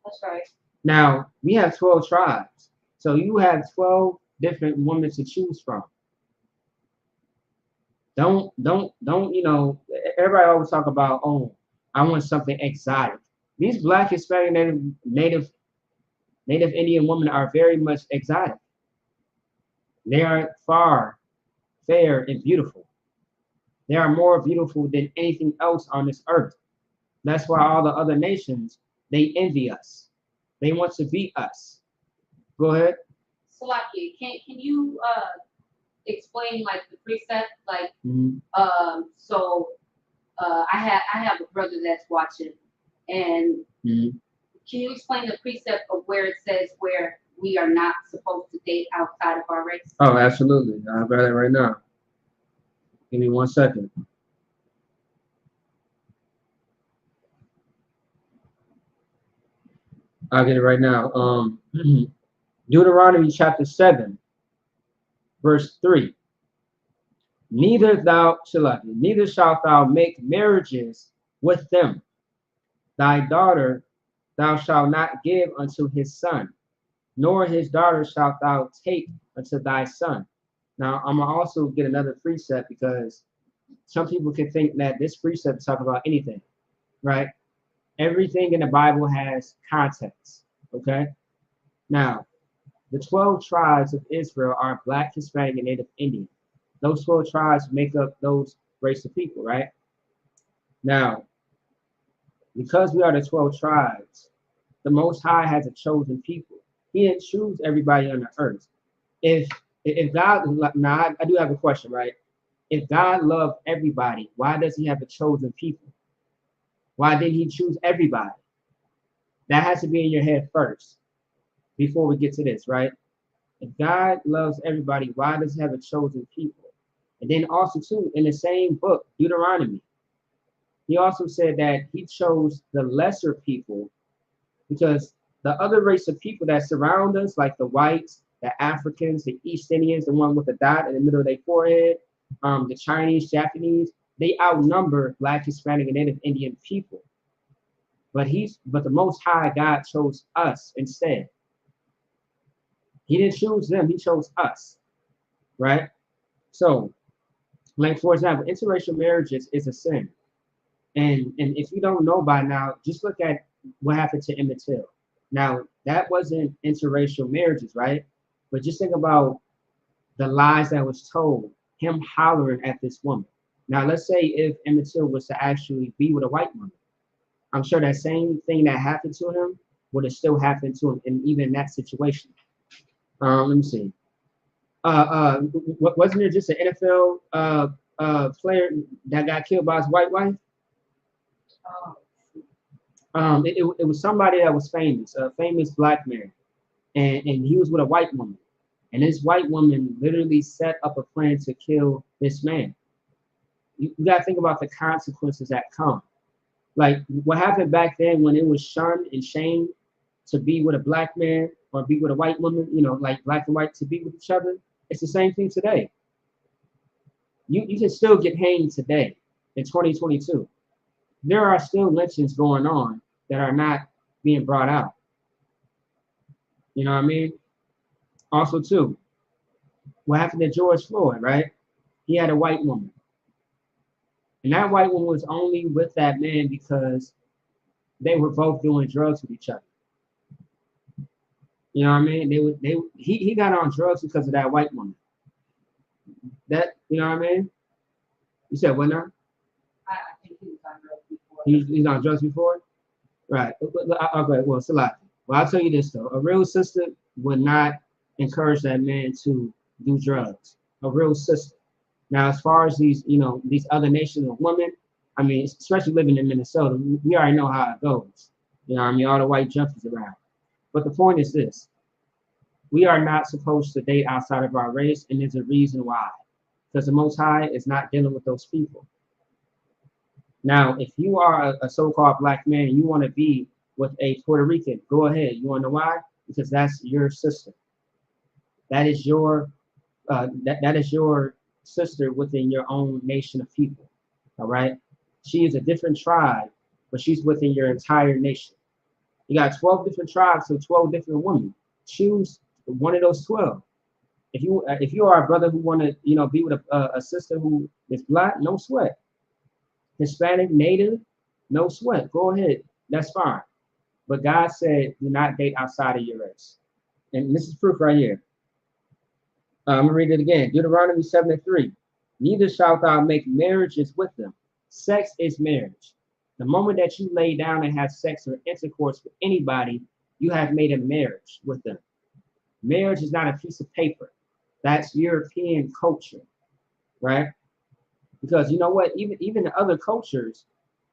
S3: That's right.
S2: Now, we have 12 tribes. So you have 12 different women to choose from. Don't, everybody always talk about, oh, I want something exotic. These Black, Hispanic, Native Indian women are very much exotic. They are far, fair, and beautiful. They are more beautiful than anything else on this earth. That's why all the other nations, they envy us. They want to beat us. Go ahead.
S3: Salaki, can you explain like the precept? Like I have a brother that's watching, and can you explain the precept of where it says where we are not supposed to date outside of our race?
S2: Oh, absolutely. I'll grab it right now. Give me 1 second. I'll get it right now. Deuteronomy chapter 7, verse 3. Neither shalt thou make marriages with them. Thy daughter thou shalt not give unto his son, nor his daughter shalt thou take unto thy son. Now, I'm going to also get another precept, because some people can think that this precept is talking about anything, right? Everything in the Bible has context, okay? Now, the 12 tribes of Israel are Black, Hispanic, and Native Indian. Those 12 tribes make up those race of people, right? Now, because we are the 12 tribes, the Most High has a chosen people. He didn't choose everybody on the earth. If God, now I do have a question, right? If God loved everybody, why does he have a chosen people? Why did he choose everybody? That has to be in your head first. before we get to this, right? If God loves everybody, why does he have a chosen people? And then also too, in the same book, Deuteronomy, he also said that he chose the lesser people because the other race of people that surround us, like the whites, the Africans, the East Indians, the one with the dot in the middle of their forehead, the Chinese, Japanese, they outnumber Black, Hispanic, and Native Indian people. But the Most High God chose us instead. He didn't choose them; He chose us, right? So, like for example, interracial marriages is a sin, and if you don't know by now, just look at what happened to Emmett Till. Now, that wasn't interracial marriages, right? But just think about the lies that was told, him hollering at this woman. Now, let's say if Emmett Till was to actually be with a white woman, I'm sure that same thing that happened to him would have still happened to him, and even in that situation. Let me see. Wasn't there just an NFL player that got killed by his white wife? It was somebody that was famous, a famous Black man, and he was with a white woman, and this white woman literally set up a plan to kill this man. You got to think about the consequences that come. Like what happened back then when it was shunned and shamed to be with a Black man or be with a white woman, like Black and white to be with each other. It's the same thing today. You can still get hanged today in 2022. There are still lynchings going on that are not being brought out. You know what I mean? Also, too, what happened to George Floyd, right? He had a white woman. And that white woman was only with that man because they were both doing drugs with each other. You know what I mean? He got on drugs because of that white woman. That, you know what I mean? You said what now?
S3: I think he was on drugs before.
S2: He's on drugs before? Right. Okay, well, Salaki. Well, I'll tell you this, though. A real sister would not encourage that man to do drugs. A real sister. Now, as far as these other nations of women, I mean, especially living in Minnesota, we already know how it goes. You know what I mean? All the white junkies around. But the point is this. We are not supposed to date outside of our race, and there's a reason why. Because the Most High is not dealing with those people. Now, if you are a so-called Black man and you want to be with a Puerto Rican, go ahead. You want to know why? Because that's your sister. That is your that is your sister within your own nation of people. All right. She is a different tribe, but she's within your entire nation. You got 12 different tribes, so 12 different women. Choose one of those 12. If you are a brother who want to be with a sister who is Black, no sweat. Hispanic, Native, no sweat. Go ahead, that's fine. But God said, do not date outside of your race. And this is proof right here. I'm gonna read it again. Deuteronomy 7:3. Neither shalt thou make marriages with them. Sex is marriage. The moment that you lay down and have sex or intercourse with anybody, you have made a marriage with them. Marriage is not a piece of paper. That's European culture, right? Because you know what? Even in other cultures,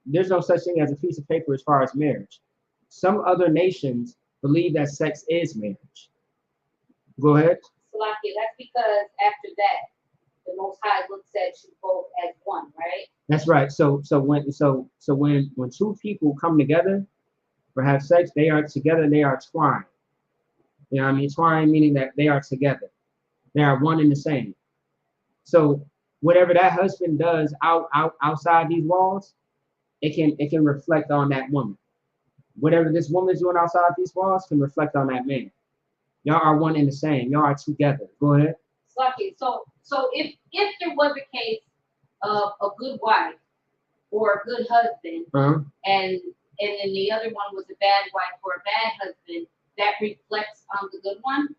S2: there's no such thing as a piece of paper as far as marriage. Some other nations believe that sex is marriage. Go ahead.
S3: Salaki, that's because after that, the Most High looks at you both as one, right?
S2: That's right. So when two people come together or have sex, they are together. They are twined. You know what I mean? Twined meaning that they are together. They are one and the same. So whatever that husband does outside these walls, it can reflect on that woman. Whatever this woman is doing outside these walls can reflect on that man. Y'all are one and the same. Y'all are together. Go ahead.
S3: Lucky. So if there was a case of a good wife or a good husband, and then the other one was a bad wife or a bad husband, that reflects on the good one.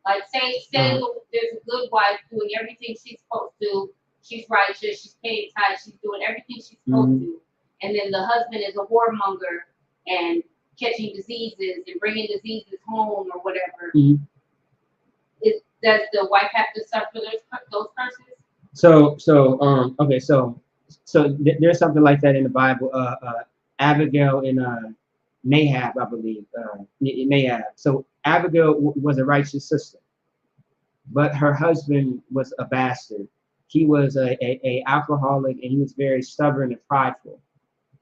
S3: Like say there's a good wife doing everything she's supposed to. She's righteous. She's paying tithes. She's doing everything she's supposed to. And then the husband is a whoremonger and catching diseases and bringing diseases home or whatever. Does the wife have to suffer those curses?
S2: There's something like that in the Bible. Abigail and Nahab, I believe. Nahab. So Abigail was a righteous sister, but her husband was a bastard. He was a alcoholic, and he was very stubborn and prideful,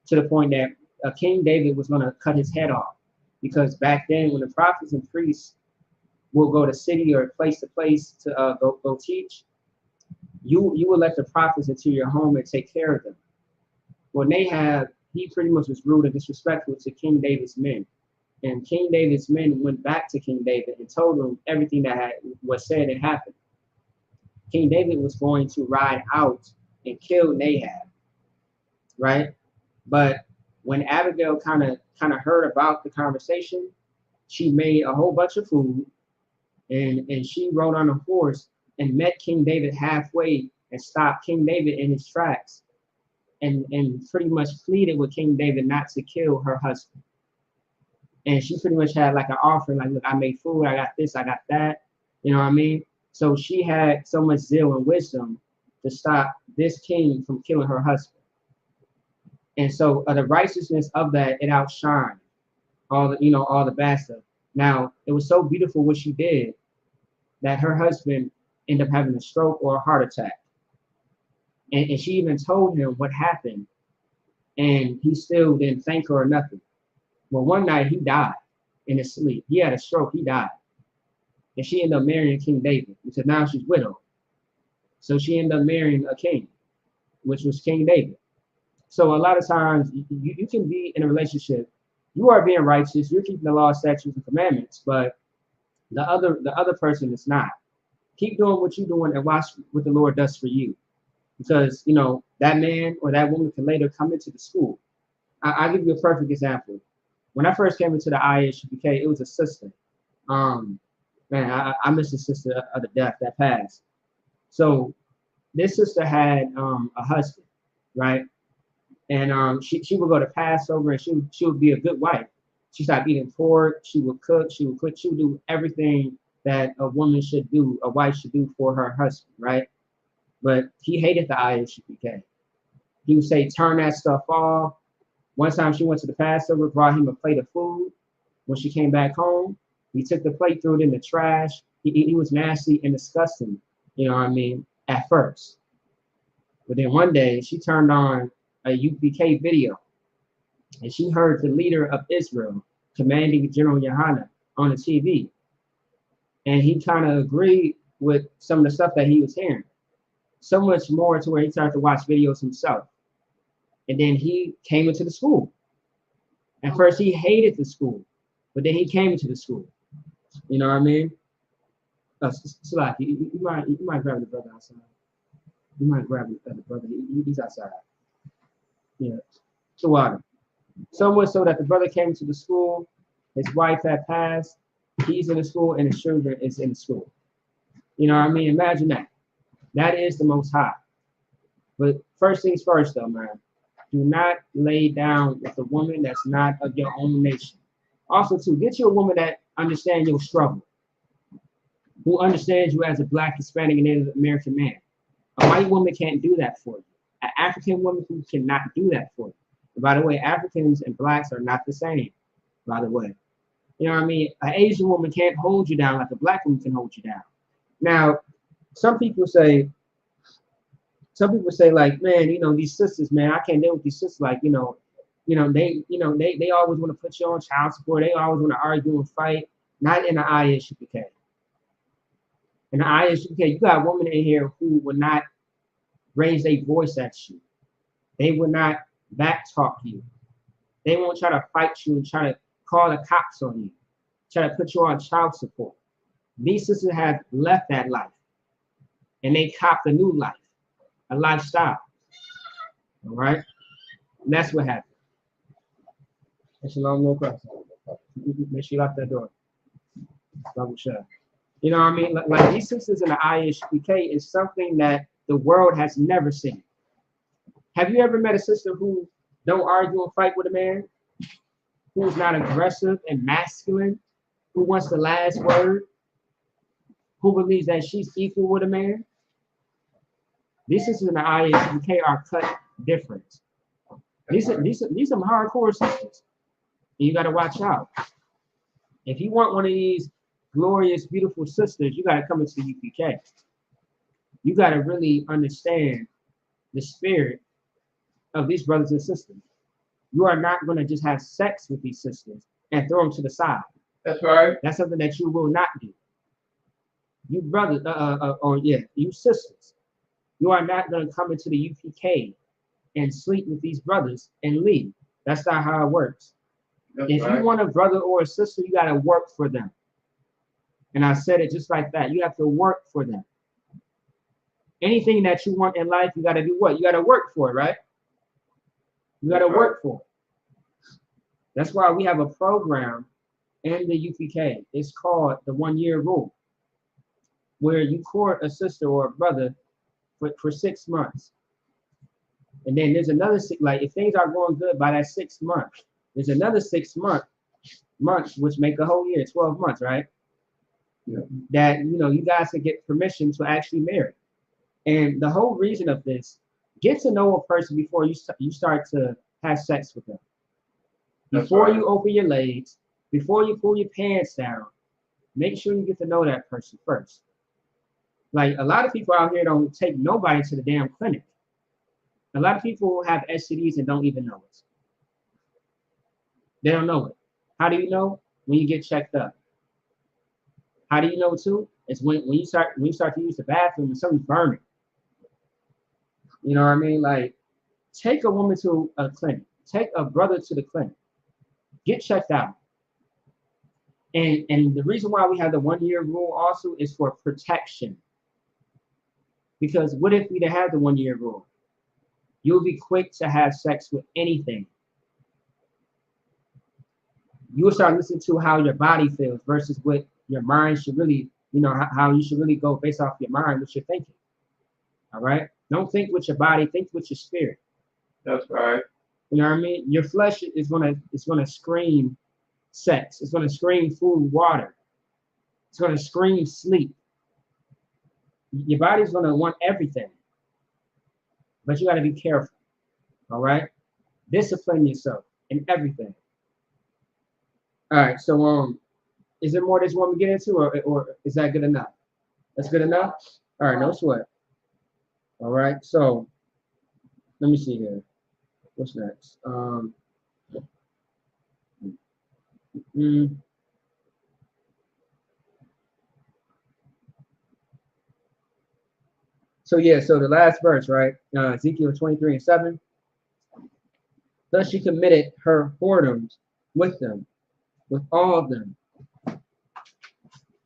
S2: to the point that King David was going to cut his head off, because back then when the prophets and priests will go to city or place to place to go teach, you would let the prophets into your home and take care of them. Well, he pretty much was rude and disrespectful to King David's men. And King David's men went back to King David and told him everything that was said and happened. King David was going to ride out and kill Nahab, right? But when Abigail kind of heard about the conversation, she made a whole bunch of food, and she rode on a horse and met King David halfway and stopped King David in his tracks, and pretty much pleaded with King David not to kill her husband. And she pretty much had like an offering, like, look, I made food, I got this, I got that, you know what I mean? So she had so much zeal and wisdom to stop this king from killing her husband. And so the righteousness of that, it outshined all the bad stuff. Now, it was so beautiful what she did that her husband ended up having a stroke or a heart attack. And she even told him what happened, and he still didn't thank her or nothing. Well, one night he died in his sleep. He had a stroke, he died. And she ended up marrying King David, because now she's widowed. So she ended up marrying a king, which was King David. So a lot of times you can be in a relationship, you are being righteous, you're keeping the law, statutes, and commandments, but the other person is not. Keep doing what you're doing and watch what the Lord does for you. Because, that man or that woman can later come into the school. I'll give you a perfect example. When I first came into the IHBK, it was a sister. Man, I miss the sister of the death that passed. So this sister had a husband, right? And she would go to Passover, and she would be a good wife. She stopped eating pork. She would cook. She would do everything that a woman should do, a wife should do for her husband, right? But he hated the IHBK. He would say, turn that stuff off. One time she went to the Passover, brought him a plate of food. When she came back home, he took the plate, threw it in the trash. He was nasty and disgusting, at first. But then one day she turned on a UPK video, and she heard the leader of Israel, commanding General Yohanan, on the TV. And he kind of agreed with some of the stuff that he was hearing. So much more to where he started to watch videos himself. And then he came into the school. At first he hated the school, but then he came into the school. You know what I mean? Salaki, you might grab the brother outside. You might grab the brother. He's outside. Yeah. So much so that the brother came to the school. His wife had passed. He's in the school, and his children is in the school. You know what I mean? Imagine that. That is the Most High. But first things first, though, man. Do not lay down with a woman that's not of your own nation. Also, too, get you a woman that understands your struggle, who understands you as a Black, Hispanic, and Native American man. A white woman can't do that for you. An African woman who cannot do that for you. And by the way, Africans and Blacks are not the same, by the way. You know what I mean? An Asian woman can't hold you down like a Black woman can hold you down. Now, some people say, like, man, these sisters, man, I can't deal with these sisters. Like, they always want to put you on child support. They always want to argue and fight. Not in the ISUPK. In the ISUPK, you got women in here who will not raise a voice at you. They will not back talk you. They won't try to fight you and try to call the cops on you, try to put you on child support. These sisters have left that life, and they copped a new life, a lifestyle. All right? And that's what happened. That's a long little question. Make sure you lock that door. Double shut. You know what I mean? Like these sisters in the IHBK is something that the world has never seen. Have you ever met a sister who don't argue and fight with a man, who's not aggressive and masculine, who wants the last word, who believes that she's equal with a man? These sisters in the IHBK are cut different. These are some hardcore sisters. And you got to watch out. If you want one of these glorious, beautiful sisters, you got to come into the UPK. You got to really understand the spirit of these brothers and sisters. You are not going to just have sex with these sisters and throw them to the side.
S1: That's right.
S2: That's something that you will not do. You brothers, you sisters, you are not going to come into the UPK and sleep with these brothers and leave. That's not how it works.
S1: That's
S2: if
S1: right.
S2: you want a brother or a sister, you got to work for them. And I said it just like that. You have to work for them. Anything that you want in life, you got to do what? You got to work for it, right? You got to work for it. That's why we have a program in the UPK. It's called the 1 year rule, where you court a sister or a brother for 6 months. And then there's another like if things are going good by that 6 months, there's another 6 months which make a whole year, 12 months, right?
S1: Yeah.
S2: That you guys can get permission to actually marry. And the whole reason of this, get to know a person before you start to have sex with them. Before you open your legs, before you pull your pants down, make sure you get to know that person first. Like a lot of people out here don't take nobody to the damn clinic. A lot of people have STDs and don't even know it. They don't know it. How do you know? When you get checked up. How do you know too? It's when you start to use the bathroom and something's burning. You know what I mean? Like, take a woman to a clinic. Take a brother to the clinic. Get checked out. And the reason why we have the 1 year rule also is for protection. Because what if we didn't have the 1 year rule? You'll be quick to have sex with anything. You'll start listening to how your body feels versus what your mind should really, how you should really go based off your mind, what you're thinking. All right? Don't think with your body, think with your spirit.
S1: That's right.
S2: You know what I mean? Your flesh is gonna scream sex. It's gonna scream food, water. It's gonna scream sleep. Your body's gonna want everything. But you gotta be careful. All right? Discipline yourself in everything. All right, so is there more that you want me to get into, or is that good enough? That's good enough? All right, no sweat. All right, so let me see here. What's next? So the last verse, right? Ezekiel 23:7. Thus she committed her whoredoms with them, with all of them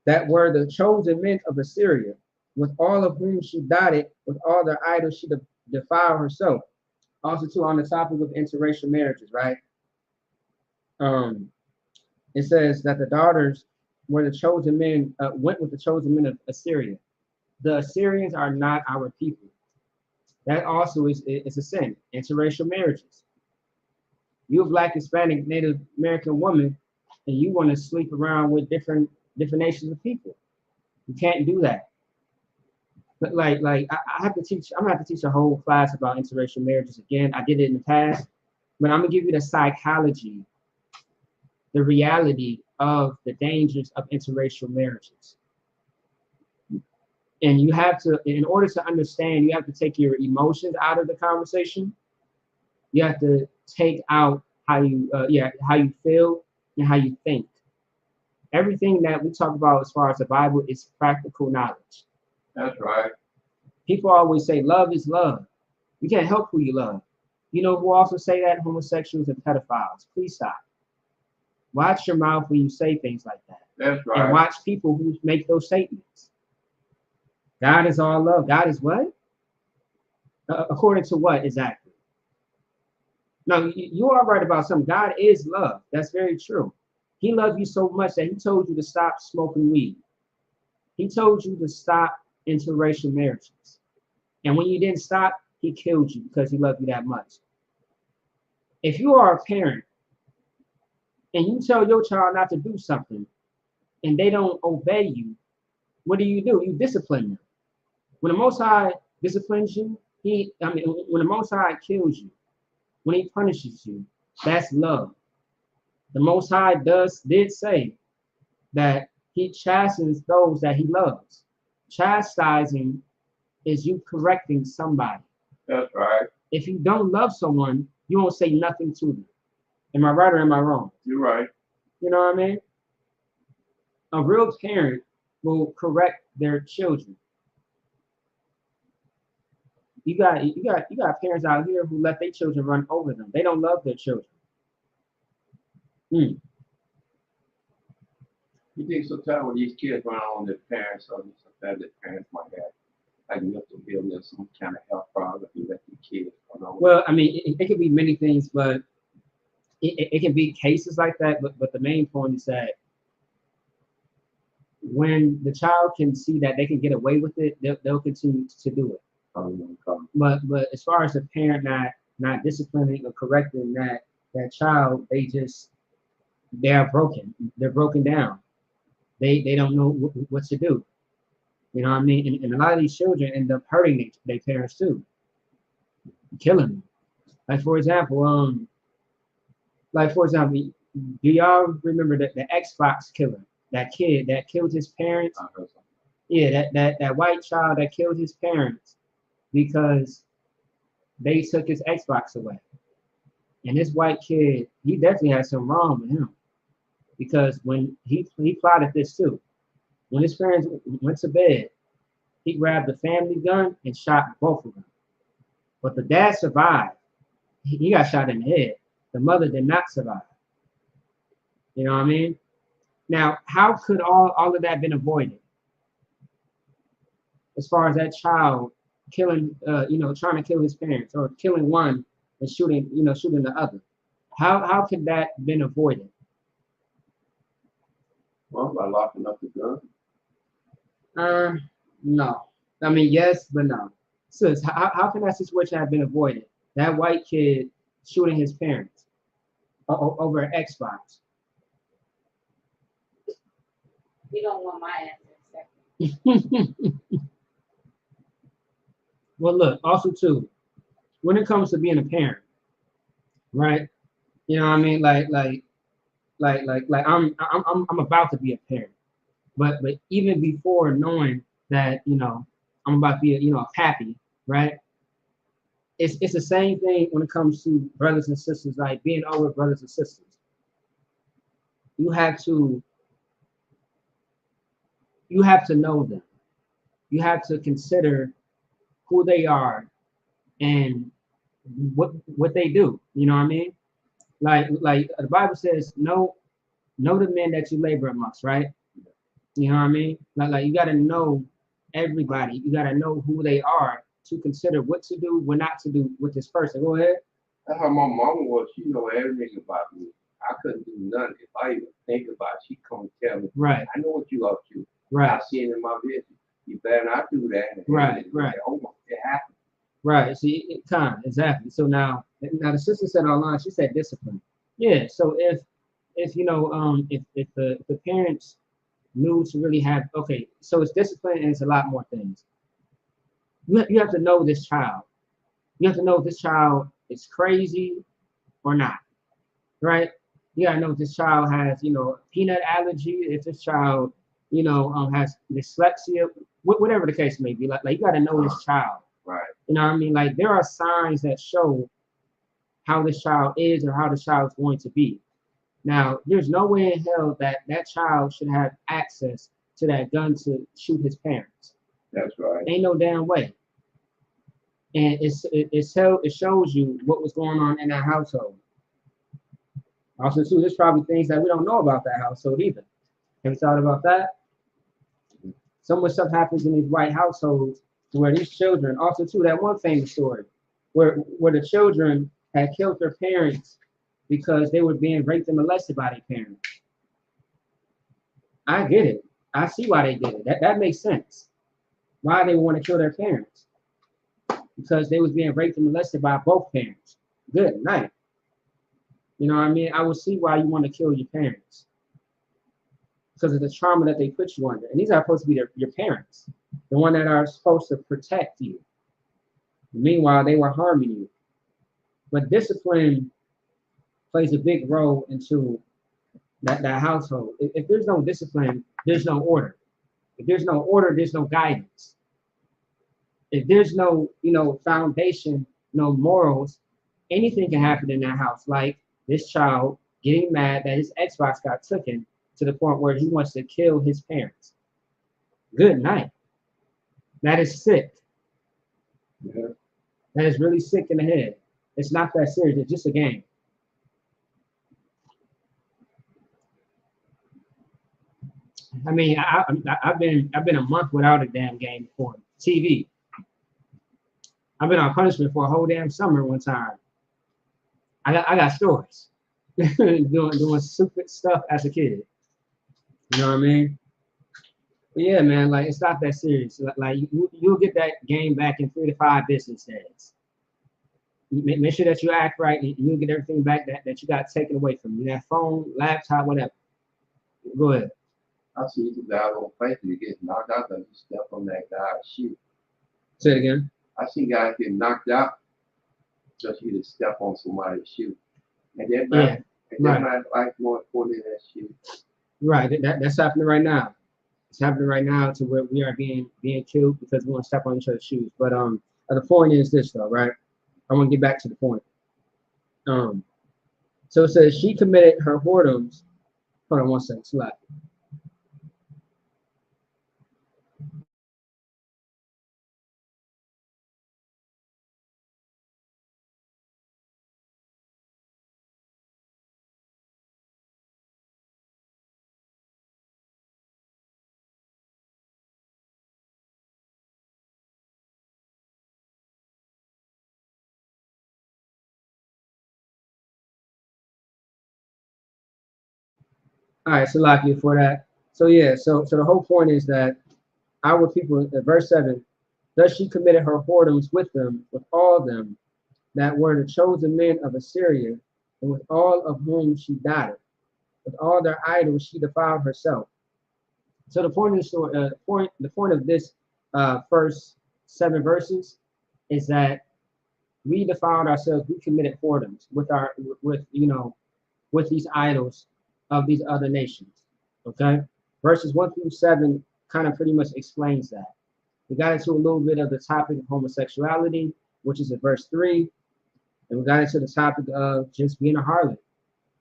S2: that were the chosen men of Assyria, with all of whom she dotted, with all their idols she defiled herself. Also, too, on the topic of interracial marriages, right? It says that the daughters were the chosen men, went with the chosen men of Assyria. The Assyrians are not our people. That also is a sin, interracial marriages. You're a Black, Hispanic, Native American woman, and you want to sleep around with different nations of people. You can't do that. But I have to teach. I'm gonna have to teach a whole class about interracial marriages again. I did it in the past, but I'm gonna give you the psychology, the reality of the dangers of interracial marriages. And you have to, in order to understand, you have to take your emotions out of the conversation. You have to take out how you feel and how you think. Everything that we talk about as far as the Bible is practical knowledge.
S1: That's right.
S2: People always say love is love. You can't help who you love. You know who also say that? Homosexuals and pedophiles. Please stop. Watch your mouth when you say things like that.
S1: That's right.
S2: And watch people who make those statements. God is all love. God is what? According to what exactly? No, you are right about something. God is love. That's very true. He loved you so much that he told you to stop smoking weed. He told you to stop interracial marriages. And when you didn't stop, he killed you because he loved you that much. If you are a parent and you tell your child not to do something and they don't obey you, what do? You discipline them. When the Most High disciplines you, when the Most High kills you, when he punishes you, that's love. The Most High did say that he chastens those that he loves. Chastising is you correcting somebody.
S4: That's right.
S2: If you don't love someone, you won't say nothing to them. Am I right or am I wrong?
S4: You're right.
S2: You know what I mean? A real parent will correct their children. You got parents out here who let their children run over them. They don't love their children.
S4: You think sometimes when these kids run on their parents, or sometimes their parents might have like mental illness, some kind of health problem, if you let the kids run over?
S2: Well, I mean, it could be many things, but it can be cases like that. But the main point is that when the child can see that they can get away with it, they'll continue to do it. But as far as the parent not disciplining or correcting that child, they are broken. They're broken down. They don't know what to do. You know what I mean? And a lot of these children end up hurting their parents too, killing them. Like for example, do y'all remember the Xbox killer? That kid that killed his parents? Yeah, that white child that killed his parents because they took his Xbox away. And this white kid, he definitely had something wrong with him. Because when he plotted this too. When his parents went to bed, he grabbed the family gun and shot both of them. But the dad survived. He got shot in the head. The mother did not survive. You know what I mean? Now, how could all of that been avoided? As far as that child killing, trying to kill his parents, or killing one and shooting the other. How could that been avoided?
S4: Well, by locking up the gun.
S2: No. I mean, yes, but no. Sis, how can that situation have been avoided? That white kid shooting his parents over an Xbox.
S3: You don't want my answer.
S2: Well, look, also too, when it comes to being a parent, right? You know what I mean? Like I'm about to be a parent, but even before knowing that, I'm about to be a pappy, right? It's the same thing when it comes to brothers and sisters, like being older brothers and sisters. You have to know them. You have to consider who they are and what they do. You know what I mean? Like the Bible says, know the men that you labor amongst, right? You know what I mean? Like you got to know everybody. You got to know who they are to consider what to do, what not to do with this person. Go ahead.
S4: That's how my mama was. She know everything about me. I couldn't do nothing. If I even think about it, she come and tell me.
S2: Right.
S4: I know what you up to.
S2: Right.
S4: I see it in my business. You better not do that.
S2: Right.
S4: Oh, it happened.
S2: Right. See, exactly. So now the sister said online, she said discipline. Yeah. So if the parents knew to really have, okay, so it's discipline and it's a lot more things. You have to know this child. You have to know if this child is crazy or not, right? You gotta know if this child has, peanut allergy, if this child, has dyslexia, whatever the case may be. Like you gotta know this child.
S4: Right.
S2: You know what I mean? Like there are signs that show how this child is or how this child is going to be. Now, there's no way in hell that child should have access to that gun to shoot his parents.
S4: That's right.
S2: Ain't no damn way. And it shows you what was going on in that household. Also, too, there's probably things that we don't know about that household either. Have you thought about that? So much stuff happens in these white households where these children, also too, that one famous story where the children had killed their parents because they were being raped and molested by their parents. I get it. I see why they did it. That makes sense. Why they want to kill their parents. Because they was being raped and molested by both parents. Good night. You know what I mean? I would see why you want to kill your parents. Because of the trauma that they put you under. And these are supposed to be your parents. The one that are supposed to protect you. Meanwhile, they were harming you. But discipline plays a big role into, that household. If there's no discipline, there's no order. If there's no order, there's no guidance. If there's no, foundation, no morals, anything can happen in that house. Like this child getting mad that his Xbox got taken to the point where he wants to kill his parents. Good night. That is sick.
S4: Yeah.
S2: That is really sick in the head. It's not that serious. It's just a game. I mean, I've been a month without a damn game before. TV. I've been on punishment for a whole damn summer one time. I got stories. doing stupid stuff as a kid. You know what I mean? But yeah, man, like it's not that serious. Like you'll get that game back in 3 to 5 business days. Make sure that you act right, and you'll get everything back that you got taken away from you. That phone, laptop, whatever. Go ahead.
S4: I see the guy on Facebook get knocked out because you step on that guy's shoe.
S2: Say it again.
S4: I see guys get knocked out just you to step on somebody's shoe. And that might, like more important than that shoe.
S2: Right. That's happening right now. It's happening right now to where we are being killed because we want to step on each other's shoes. But the point is this though, right? I want to get back to the point. So it says she committed her whoredoms. Hold on one second, slap. All right, so lock you for that. So yeah, so the whole point is that our people, verse 7, thus she committed her whoredoms with them, with all them that were the chosen men of Assyria, and with all of whom she died. With all their idols she defiled herself. So the point of the story, the point of this first 7 verses is that we defiled ourselves. We committed whoredoms with these idols of these other nations. Okay, verses 1 through 7 kind of pretty much explains that. We got into a little bit of the topic of homosexuality, which is in verse 3, and we got into the topic of just being a harlot.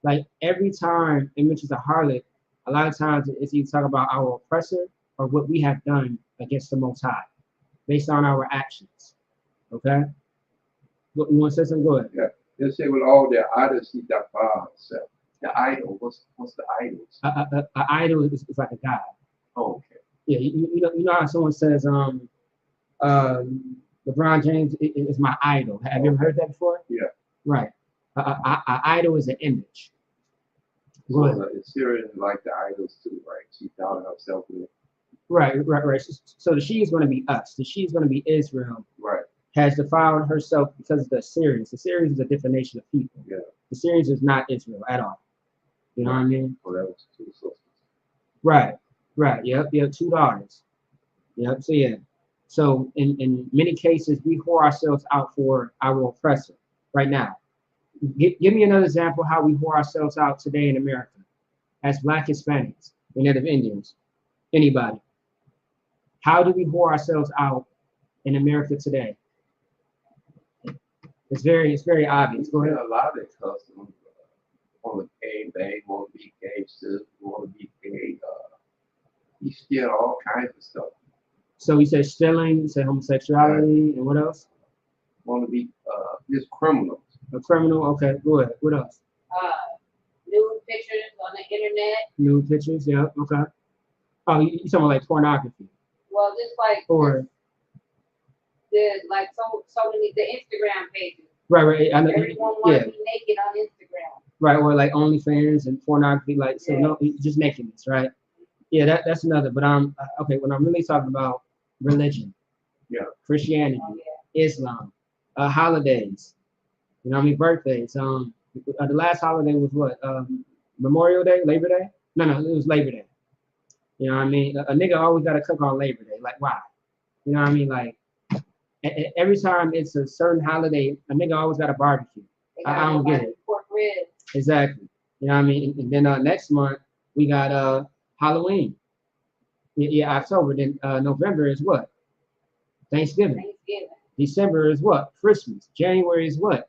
S2: Like every time it mentions a harlot, a lot of times it's either talking about our oppressor or what we have done against the Most High, based on our actions. Okay, you want to say something? Go ahead.
S4: Yeah, they say with all their idols she defiled herself. The idol, what's the idols?
S2: An idol is like a god.
S4: Oh, okay.
S2: Yeah, you know how someone says LeBron James is my idol. Have you ever heard that before?
S4: Yeah.
S2: Right. An idol is an image.
S4: So the Assyrians like the idols too, right? She found herself with.
S2: Right. So the she is going to be us. The she is going to be Israel.
S4: Right.
S2: Has defiled herself because of the Assyrians. The Assyrians is a different nation of people.
S4: Yeah.
S2: The Assyrians is not Israel at all. You know what I mean?
S4: Well, that was 2 sisters.
S2: Right. Yep. 2 daughters. Yep. So yeah. So in many cases, we whore ourselves out for our oppressor right now. Give me another example how we whore ourselves out today in America as Black Hispanics and Native Indians. Anybody? How do we whore ourselves out in America today? It's very obvious. Go ahead.
S4: A lot of customers want to pay, they want to be gay, want to be gay. You steal all kinds of stuff.
S2: So he said stealing, he said homosexuality, and what else?
S4: Want to be just criminals.
S2: A criminal. Okay, go ahead. What else?
S3: Nude pictures on the internet.
S2: Nude pictures. Yeah. Okay. Oh, you talking about like pornography?
S3: Well, just like
S2: or
S3: there's like so many the Instagram pages.
S2: Right. I know.
S3: Everyone wants to be naked on Instagram.
S2: Right, or like OnlyFans and pornography, like so. No, just nakedness, right? Yeah, that's another. But okay. When I'm really talking about religion, Christianity, Islam, holidays. You know what I mean? Birthdays. The last holiday was what? Memorial Day, Labor Day? No, it was Labor Day. You know what I mean? A nigga always got to cook on Labor Day. Like, why? You know what I mean? Like, every time it's a certain holiday, a nigga always got a barbecue. I don't get it.
S3: Pork ribs.
S2: Exactly. You know what I mean? And then next month we got Halloween. Yeah, October. Then November is what? Thanksgiving.
S3: Thanksgiving.
S2: December is what? Christmas. January is what?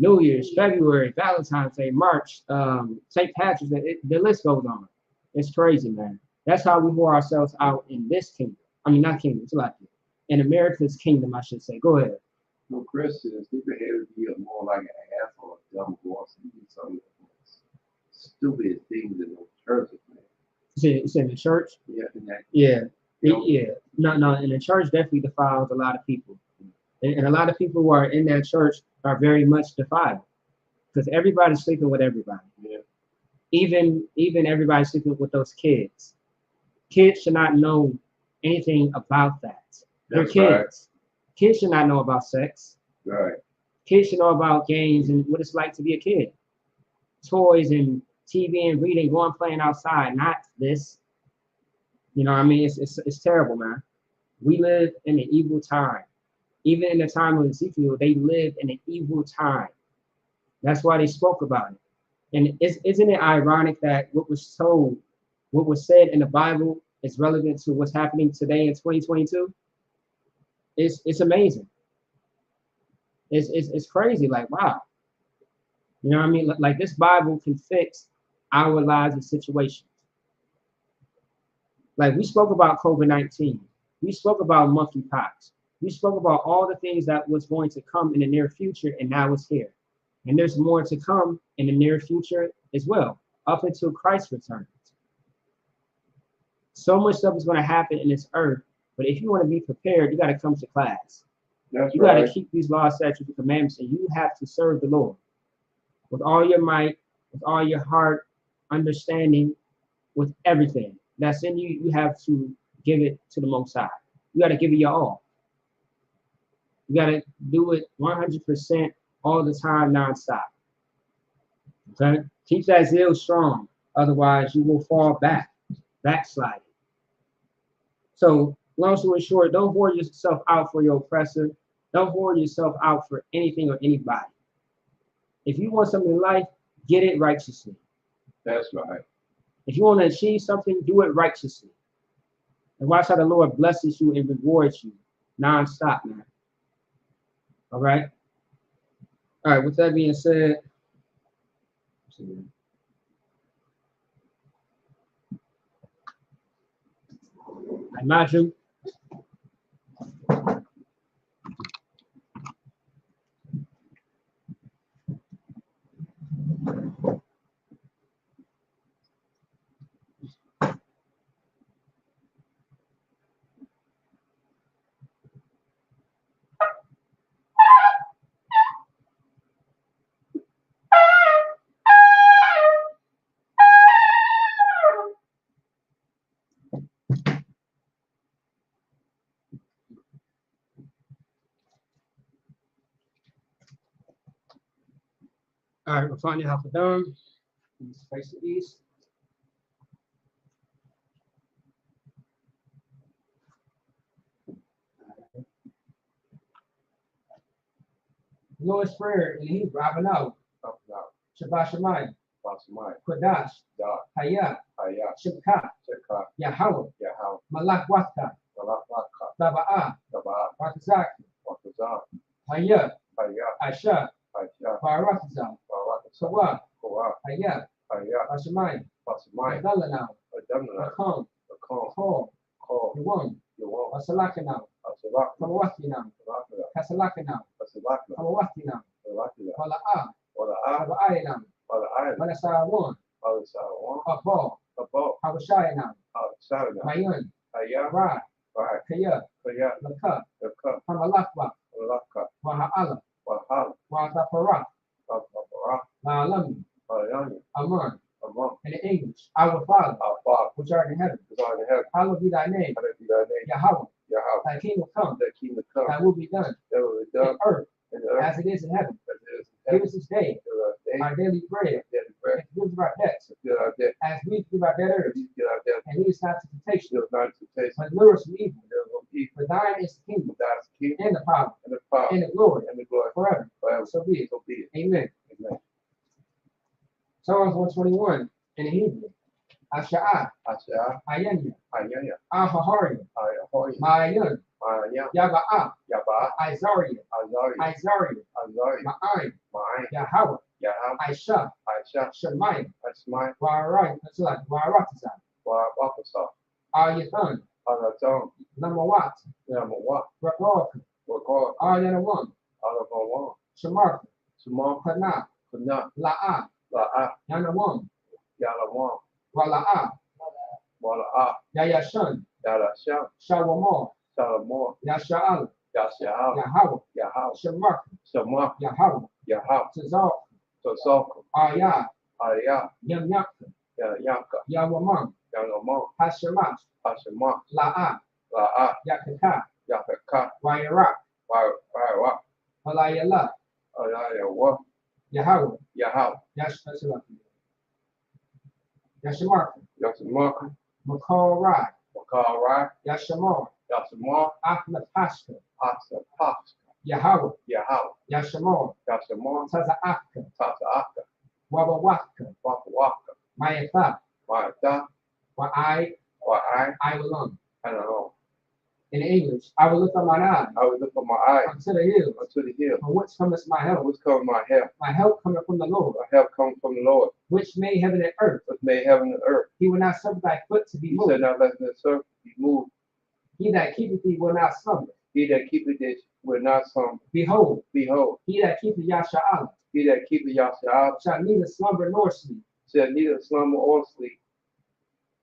S2: New Year's. February, Valentine's Day, March, St. Patrick's Day. The list goes on. It's crazy, man. That's how we wore ourselves out in this kingdom. I mean, not kingdom, it's like in America's kingdom, I should say. Go ahead.
S4: No Christians, they behave to be more like an ass or a dumb horse and do some stupid things in those churches, man.
S2: You said in the church?
S4: Yeah, and that,
S2: Yeah.
S4: you know,
S2: Yeah. No, and the church definitely defiles a lot of people. And a lot of people who are in that church are very much defiled. Because everybody's sleeping with everybody.
S4: yeah,
S2: Even everybody sleeping with those kids. Kids should not know anything about that. They're
S4: that's
S2: kids.
S4: right.
S2: Kids should not know about sex.
S4: Right.
S2: Kids should know about games and what it's like to be a kid. Toys and TV and reading, going playing outside, not this. You know what I mean? It's terrible, man. We live in an evil time. Even in the time of Ezekiel, they lived in an evil time. That's why they spoke about it. And isn't it ironic that what was told, what was said in the Bible is relevant to what's happening today in 2022? It's amazing. It's crazy. Like, wow. You know what I mean? Like this Bible can fix our lives and situations. Like we spoke about COVID-19. We spoke about monkeypox. We spoke about all the things that was going to come in the near future, and now it's here. And there's more to come in the near future as well, up until Christ returns. So much stuff is going to happen in this earth, but if you want to be prepared, you got to come to class.
S4: That's
S2: You got
S4: right.
S2: to keep these laws, statutes, and commandments, and you have to serve the Lord with all your might, with all your heart, understanding, with everything that's in you. You have to give it to the Most High. You got to give it your all. You got to do it 100% all the time, nonstop. Okay? Keep that zeal strong. Otherwise, you will fall backsliding. So, long story short, don't whore yourself out for your oppressor. Don't whore yourself out for anything or anybody. If you want something in life, get it righteously.
S4: That's right.
S2: If you want to achieve something, do it righteously. And watch how the Lord blesses you and rewards you nonstop, man. All right? All right, with that being said, I imagine all right, we're finding half a dome. Face the east. Lord's Prayer in Hebrew, Abanaw,
S4: Up now.
S2: Shabbat Shemayim,
S4: Basmai.
S2: Kodash,
S4: Da.
S2: Hayah,
S4: Haya.
S2: Shibka,
S4: Cheka.
S2: Yahweh,
S4: Yahal.
S2: Malak Wata,
S4: Malafaka.
S2: Taba'ah,
S4: Taba.
S2: Batazaki,
S4: Wakaza.
S2: Hayah,
S4: Haya.
S2: Asha,
S4: Haya.
S2: Baratazam,
S4: Barakasa.
S2: Sawa,
S4: Koa.
S2: Hayah,
S4: Haya.
S2: Bashemayim,
S4: Basmai.
S2: Adalanaw,
S4: Adamna.
S2: Akon,
S4: Akon.
S2: Kol,
S4: Call.
S2: Yuwon,
S4: Yawan.
S2: Asalakanaw,
S4: Asalak.
S2: Kamawatinaw,
S4: Salakla.
S2: Kasalakanaw,
S4: Asalakla.
S2: Kamawatinaw,
S4: Salakla.
S2: Wala'ah,
S4: Wala a.
S2: Taba'ayanaw,
S4: Wala a.
S2: Manasawan,
S4: Wala sawan.
S2: Abal,
S4: Abo.
S2: Habashayanaw,
S4: Sarana.
S2: Mayon,
S4: Haya.
S2: Ra,
S4: Right.
S2: Kaya,
S4: Kaya.
S2: Laka,
S4: Yaka.
S2: Hamalakwa,
S4: Walaka.
S2: Waha'ala,
S4: Wahal.
S2: Wahapara,
S4: Babara.
S2: Ma'alami,
S4: Ayani.
S2: Aman.
S4: Among.
S2: In the English, our Father,
S4: Our Father.
S2: which art in heaven,
S4: Who art in heaven.
S2: hallowed be thy name,
S4: Hallowed be thy name.
S2: Yahweh,
S4: Yahweh.
S2: thy kingdom come,
S4: Thy kingdom come.
S2: thy will be done,
S4: Thy will be
S2: in
S4: done
S2: earth
S4: in the earth
S2: as it is in heaven.
S4: as it is in
S2: Give
S4: heaven.
S2: us this day
S4: Give us our day.
S2: our daily bread,
S4: Daily bread.
S2: and forgive us our debts,
S4: Forgive our debt.
S2: as we forgive our debtors,
S4: Forgive our debt.
S2: and lead us not to temptation,
S4: Give us not to taste.
S2: but deliver us from evil.
S4: Deliver us from evil.
S2: For thine is the kingdom,
S4: Thou art the King
S2: and the power,
S4: and the power
S2: and the glory,
S4: and the glory
S2: forever.
S4: forever.
S2: So be it.
S4: So be it.
S2: Amen.
S4: Amen.
S1: Psalms 121 in the Hebrew. Asha'ah,
S4: Asha,
S1: Ayanya,
S4: Ayaya,
S1: Ahahari,
S4: Ayahoy,
S1: Mayan,
S4: Maya,
S1: Yaba'ah,
S4: Yaba,
S1: Isariah,
S4: Azari,
S1: Isariah,
S4: Azari,
S1: Ma'ain,
S4: Mai,
S1: Yahweh,
S4: Yahab,
S1: Aisha,
S4: Aisha,
S1: Shemai,
S4: Asmai,
S1: Warai, that's like Waratazan,
S4: Wapasa,
S1: Ayathan,
S4: Alaton,
S1: Lamawat,
S4: Yamawa,
S1: Rakok,
S4: Wakor,
S1: Ayanawan,
S4: Alavawan,
S1: Shamark,
S4: Small,
S1: Kana,
S4: Kuna,
S1: La'a,
S4: La'a,
S1: Yanawan,
S4: Yalawan,
S1: Wala'a,
S4: Wala'a,
S1: Yayashan,
S4: Yalashan,
S1: Shawamor,
S4: Salamor,
S1: Yasha'al,
S4: Yasha'al,
S1: Yahweh,
S4: Yahab,
S1: Shamark,
S4: Shama,
S1: Yahweh,
S4: Yahab,
S1: Tazal,
S4: Tosoko,
S1: Ayah,
S4: Aya,
S1: Yamyak,
S4: Yanka,
S1: Yawamam,
S4: Yanamon,
S1: Hashemat,
S4: Hashema,
S1: La'a,
S4: La'a,
S1: Yakaka,
S4: Yakaka,
S1: Wairak,
S4: Waiwa,
S1: Halayala,
S4: Ayawa,
S1: Yahweh,
S4: Yahab,
S1: Yashamark,
S4: Yasamaka,
S1: Makal Rai,
S4: Wakara,
S1: Yashamar,
S4: Yasamar,
S1: Ahmed Pashka,
S4: Asapas,
S1: Yahweh,
S4: Yahab,
S1: Yashamar,
S4: Yasamar,
S1: Taza'aka,
S4: Tasaaka,
S1: Wabawaka,
S4: Waka,
S1: Mayatha,
S4: Maata,
S1: Wa'ai,
S4: I
S1: will on.
S4: don't know.
S1: In English, I will lift up mine eyes
S4: I would look for my eye
S1: unto the hills,
S4: unto the hill.
S1: from whence cometh my help.
S4: What's coming my help?
S1: My help cometh from the Lord,
S4: My help comes from the Lord,
S1: which made heaven and earth.
S4: which made heaven and earth.
S1: He will not suffer thy foot to be
S4: He said,
S1: moved.
S4: not let the earth be moved.
S1: He that keepeth thee will not slumber.
S4: He that keepeth it will not slumber.
S1: Behold,
S4: Behold,
S1: he that keepeth Yasha'al
S4: he that keepeth Yahshua
S1: shall neither slumber nor sleep.
S4: shall neither slumber or sleep.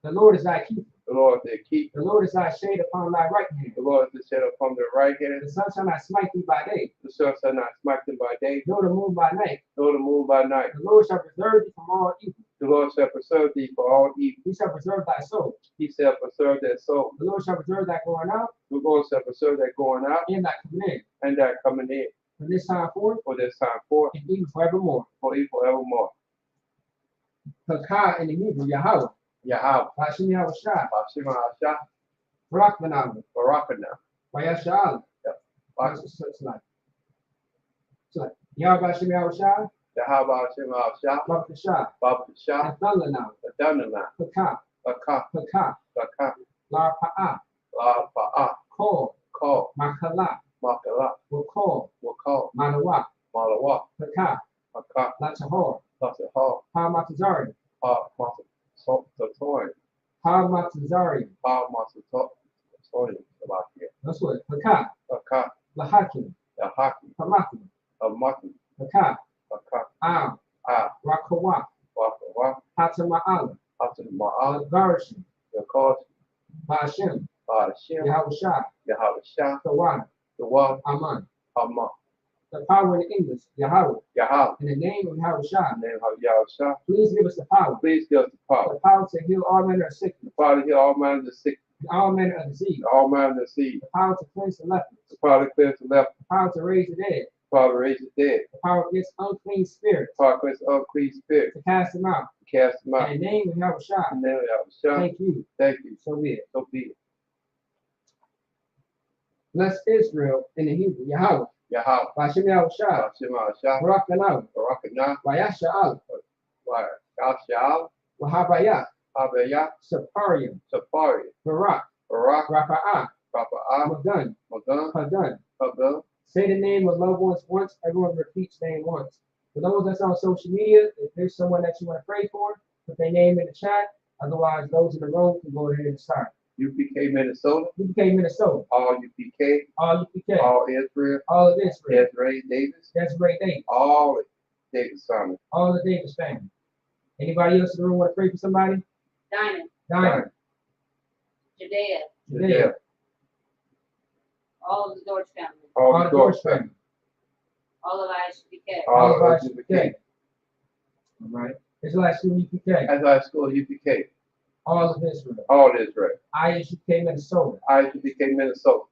S1: The Lord is thy keeper.
S4: The Lord is their keeper.
S1: The Lord is thy shade upon thy right hand.
S4: The Lord is the shade upon their right hand.
S1: The sun shall not smite thee by day,
S4: The sun shall not smite them by day,
S1: nor the moon by night.
S4: nor the moon by night.
S1: The Lord shall preserve thee from all evil.
S4: The Lord shall preserve thee for all evil.
S1: He shall preserve thy soul.
S4: He shall preserve their soul.
S1: The Lord shall preserve thy going out
S4: The Lord shall preserve their going out
S1: and thy coming in.
S4: and their coming in
S1: From this time forth
S4: for this time forth,
S1: and even forevermore.
S4: for evil evermore.
S1: Pakah in the Hebrew, Yahweh.
S4: Yahweh,
S1: Hashem Yahweh Shah.
S4: Bashima Asha,
S1: Barakmanam.
S4: Barakana,
S1: Vayasha'al. It's like Yahweh Hashem Yahweh Shah.
S4: Yahweh Bashima Asha,
S1: Barakah Shah.
S4: Baba Shah,
S1: And Thundanam.
S4: Adana,
S1: Pakah.
S4: Baka,
S1: Pakah.
S4: Baka,
S1: La Pa'ah.
S4: La Ba'a,
S1: Kol.
S4: Call,
S1: Makala.
S4: Makala,
S1: Wakol.
S4: Wakal,
S1: Manawak.
S4: Malawa,
S1: Pakah.
S4: Maka,
S1: La Tahor.
S4: Tasa Hall,
S1: Ha Matazari.
S4: Masa Sotoy,
S1: Ha Matazari.
S4: Masa Sotoy, about here.
S1: That's what. Pakah.
S4: Baka,
S1: La Hakim.
S4: Yahaki,
S1: Hamakim.
S4: Maki,
S1: Pakah.
S4: Baka,
S1: Am. Rakawak.
S4: Waka,
S1: Hatama'ala.
S4: Hatan Ma'al,
S1: Garishim.
S4: Yakos,
S1: Ba'ashem.
S4: Shem,
S1: Yahweh Shah.
S4: Yahweh Shah,
S1: Tawana.
S4: the one,
S1: Aman.
S4: Amma,
S1: The power in English, Yahweh.
S4: Yahweh,
S1: In the name of Yahweh Shah.
S4: name of Yahweh Shah,
S1: Please give us the power.
S4: please give us the power.
S1: The power to heal all manner of sickness.
S4: The power to heal all manner of sick,
S1: And all manner of disease.
S4: all manner of seed.
S1: The power to cleanse the lepers.
S4: The power to cleanse the left,
S1: The power to raise the dead.
S4: the power to raise the dead.
S1: The power against unclean spirits.
S4: The power to cleanse unclean spirit,
S1: To cast them out.
S4: to cast them out.
S1: In the name of Yahweh Shah.
S4: In the name of Yahweh Shah,
S1: Thank you.
S4: thank you.
S1: So be it.
S4: So be it.
S1: Bless Israel in the Hebrew, Yahweh.
S4: Yahweh,
S1: Ba'ashem Yahweh Shah.
S4: Bashima Shah,
S1: Barakmanam.
S4: Barakana,
S1: Vayasha'al.
S4: Yahshal,
S1: Wahabayah.
S4: Abaya,
S1: Saparium.
S4: Safari,
S1: Barak.
S4: Barak,
S1: Rafa'ah.
S4: Rapa'ah,
S1: Magun.
S4: Magan,
S1: Padan.
S4: Pagal,
S1: Say the name of loved ones once. Everyone repeats name once. For those that's on social media, if there's someone that you want to pray for, put their name in the chat. Otherwise, those in the room can go ahead and start.
S4: UPK Minnesota,
S1: UPK Minnesota.
S4: all UPK,
S1: All UPK.
S4: all Israel,
S1: All of Israel.
S4: Desiree Davis,
S1: That's great Davis.
S4: all Davis Simon.
S1: All the Davis family. Anybody else in the room want to pray for somebody?
S3: Diamond,
S1: Diamond.
S3: Judea,
S1: Judea.
S3: all of the George family,
S1: All the George family.
S3: all of ISBK,
S1: All of
S4: all
S1: us UPK. All right. Israelite School UPK.
S4: As I school UPK,
S1: All of Israel.
S4: all Israel.
S1: ISUK Minnesota.
S4: I UPK Minnesota.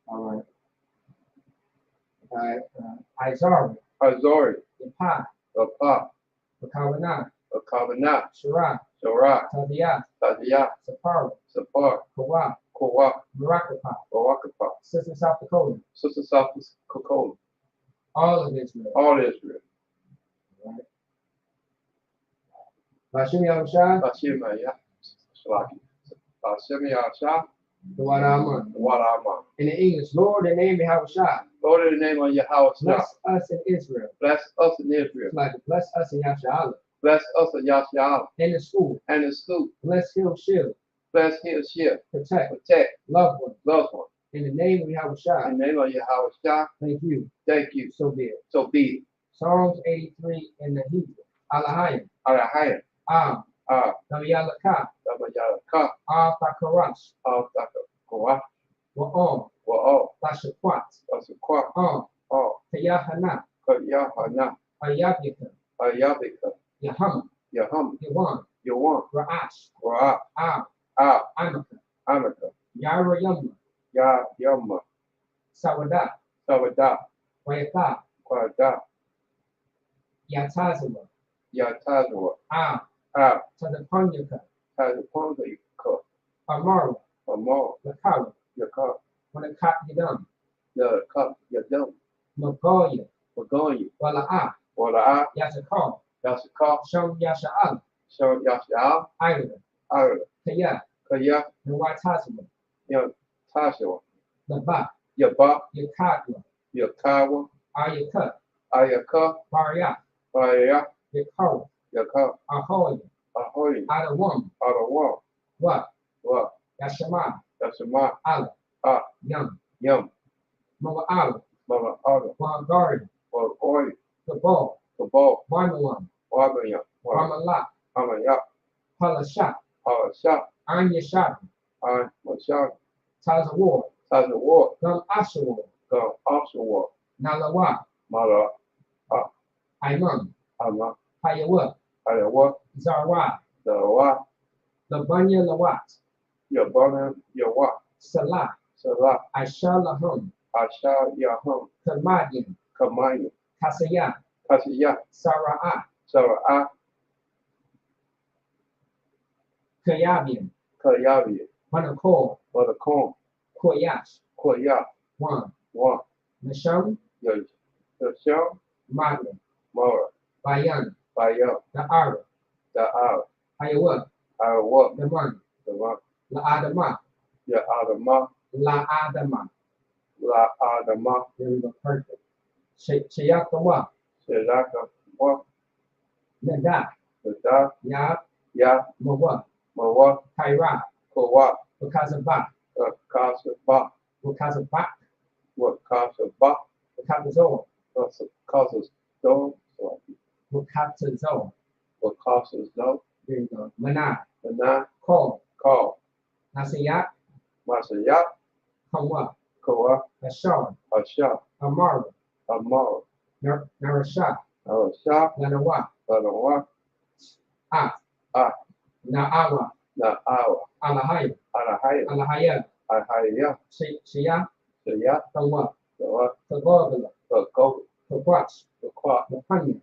S1: All right. All right. Izari.
S4: Azori,
S1: Yapai.
S4: Apa,
S1: Pakawanah.
S4: Akabana,
S1: Shirah.
S4: Shara,
S1: Tabiyah.
S4: Tadia,
S1: Sapara.
S4: Sapar,
S1: Kawah.
S4: Kowa,
S1: Murakapa.
S4: Bawakapa,
S1: Sister South Dakota.
S4: Sister South Cocoa,
S1: All of Israel.
S4: All Israel.
S1: Right. Bashim Yahushua.
S4: Bashim Shalaki. Bashim Yahshua.
S1: The water Aman.
S4: Water Aman.
S1: In the English, Lord, in the name of Yahushua.
S4: Lord, in the name of Yahweh.
S1: Bless us in Israel.
S4: Bless us in Israel.
S1: Like bless us in Yahshua.
S4: Bless us in Yahshua.
S1: In the school.
S4: And the school.
S1: Bless him, shield.
S4: Bless him, shield.
S1: Protect.
S4: Loved one.
S1: In the name of Yahushua.
S4: In the name of Yahweh.
S1: Thank you.
S4: Thank you.
S1: So be it.
S4: So be it.
S1: Psalms 83 in the Hebrew. Alahayim.
S4: Alahayim.
S1: Nabiyalaka.
S4: Nabiyalaka.
S1: Takarash.
S4: Takarash.
S1: Wa'al. Tashakwat.
S4: Tashakwat.
S1: Kayahana.
S4: Kayahana.
S1: Ayabika.
S4: Ayabika.
S1: Yaham. Yawan. Ra'ash. Amaka. Yarayama.
S4: Yama.
S1: Sawada. Wayaka. Yatazawa. Tadapanyaka. Amara. Lakara. Wanakat Yadam. Magoya. Wala'a. Yasakar. Sham Yasha'al. Ira. Kaya. Nawatazawa. Laba. Yakadwa. Ayaka. Barya. Yakara. Ahoya. Adawam. Wa. Yashama. Allah. Yum. Mawa'ala. Wagari. Kabal. Barmalam. Ramallah. Palashat. Anya Shab. Tazawar. Gum Ashawar. Nalawa. Imam. Hayawa. Zarwa. Labanya Lawat. Salah. Aisha Lahum. Kamadian. Kasaya. Sara'ah. Kayabian. Manakor. Koyash. One. Nasham. Magna. Bayan. The Ara. Hayawa. The Man. La'adama. La'adama. There we go. Perfect. Shayakawa. Nada. Ya. Mawa. Kaira. Wakazabak. Wakazabak. Wakazor. Wakazor. There you go. Mana. Call. Nasiyak. Kawa. Ashar. Amara. Narasha. Lanawa. Na'awa. Alahaya. Alahaya. Shia. Kawa. Kagogala. Kakwach. Napanya.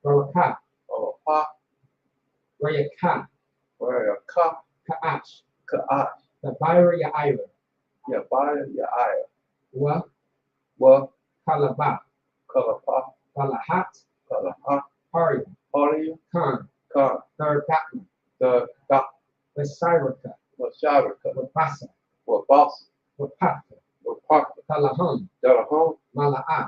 S1: Baraka. Rayaka. Ka'ach. The Byra Yaira. Wa. Kalaba. Balahat. Haria. Khan. Third Batman. Vasiraka. Wabasa. Wapaka. Kalaham. Mala'a.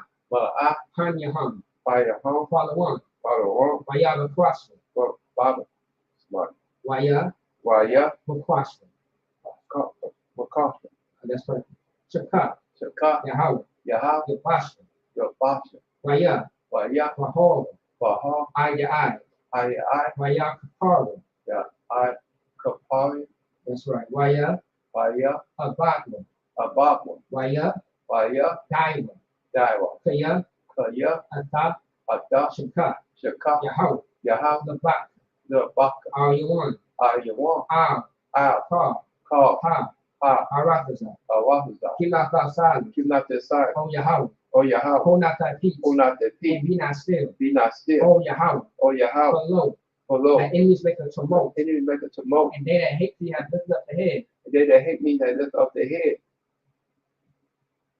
S1: Panyaham. Palawan. Wayaba Kwasha. Waya. Mukwasha. That's right. Chaka. Yahweh. Yapasha. Waya. Wahol. Aya. Waya Kapara. That's right. Waya. Abatwa. Waya. Daiwa. Kaya. Ata. Shaka. Yahweh. Labak. Ayawan. Ka. Arakaza. Kilata Sali. Oh Yahweh. Hold not thy peace. And be not still. Oh Yahweh. Below. Thy enemies make a tumult. And they that hate thee have lifted up the head.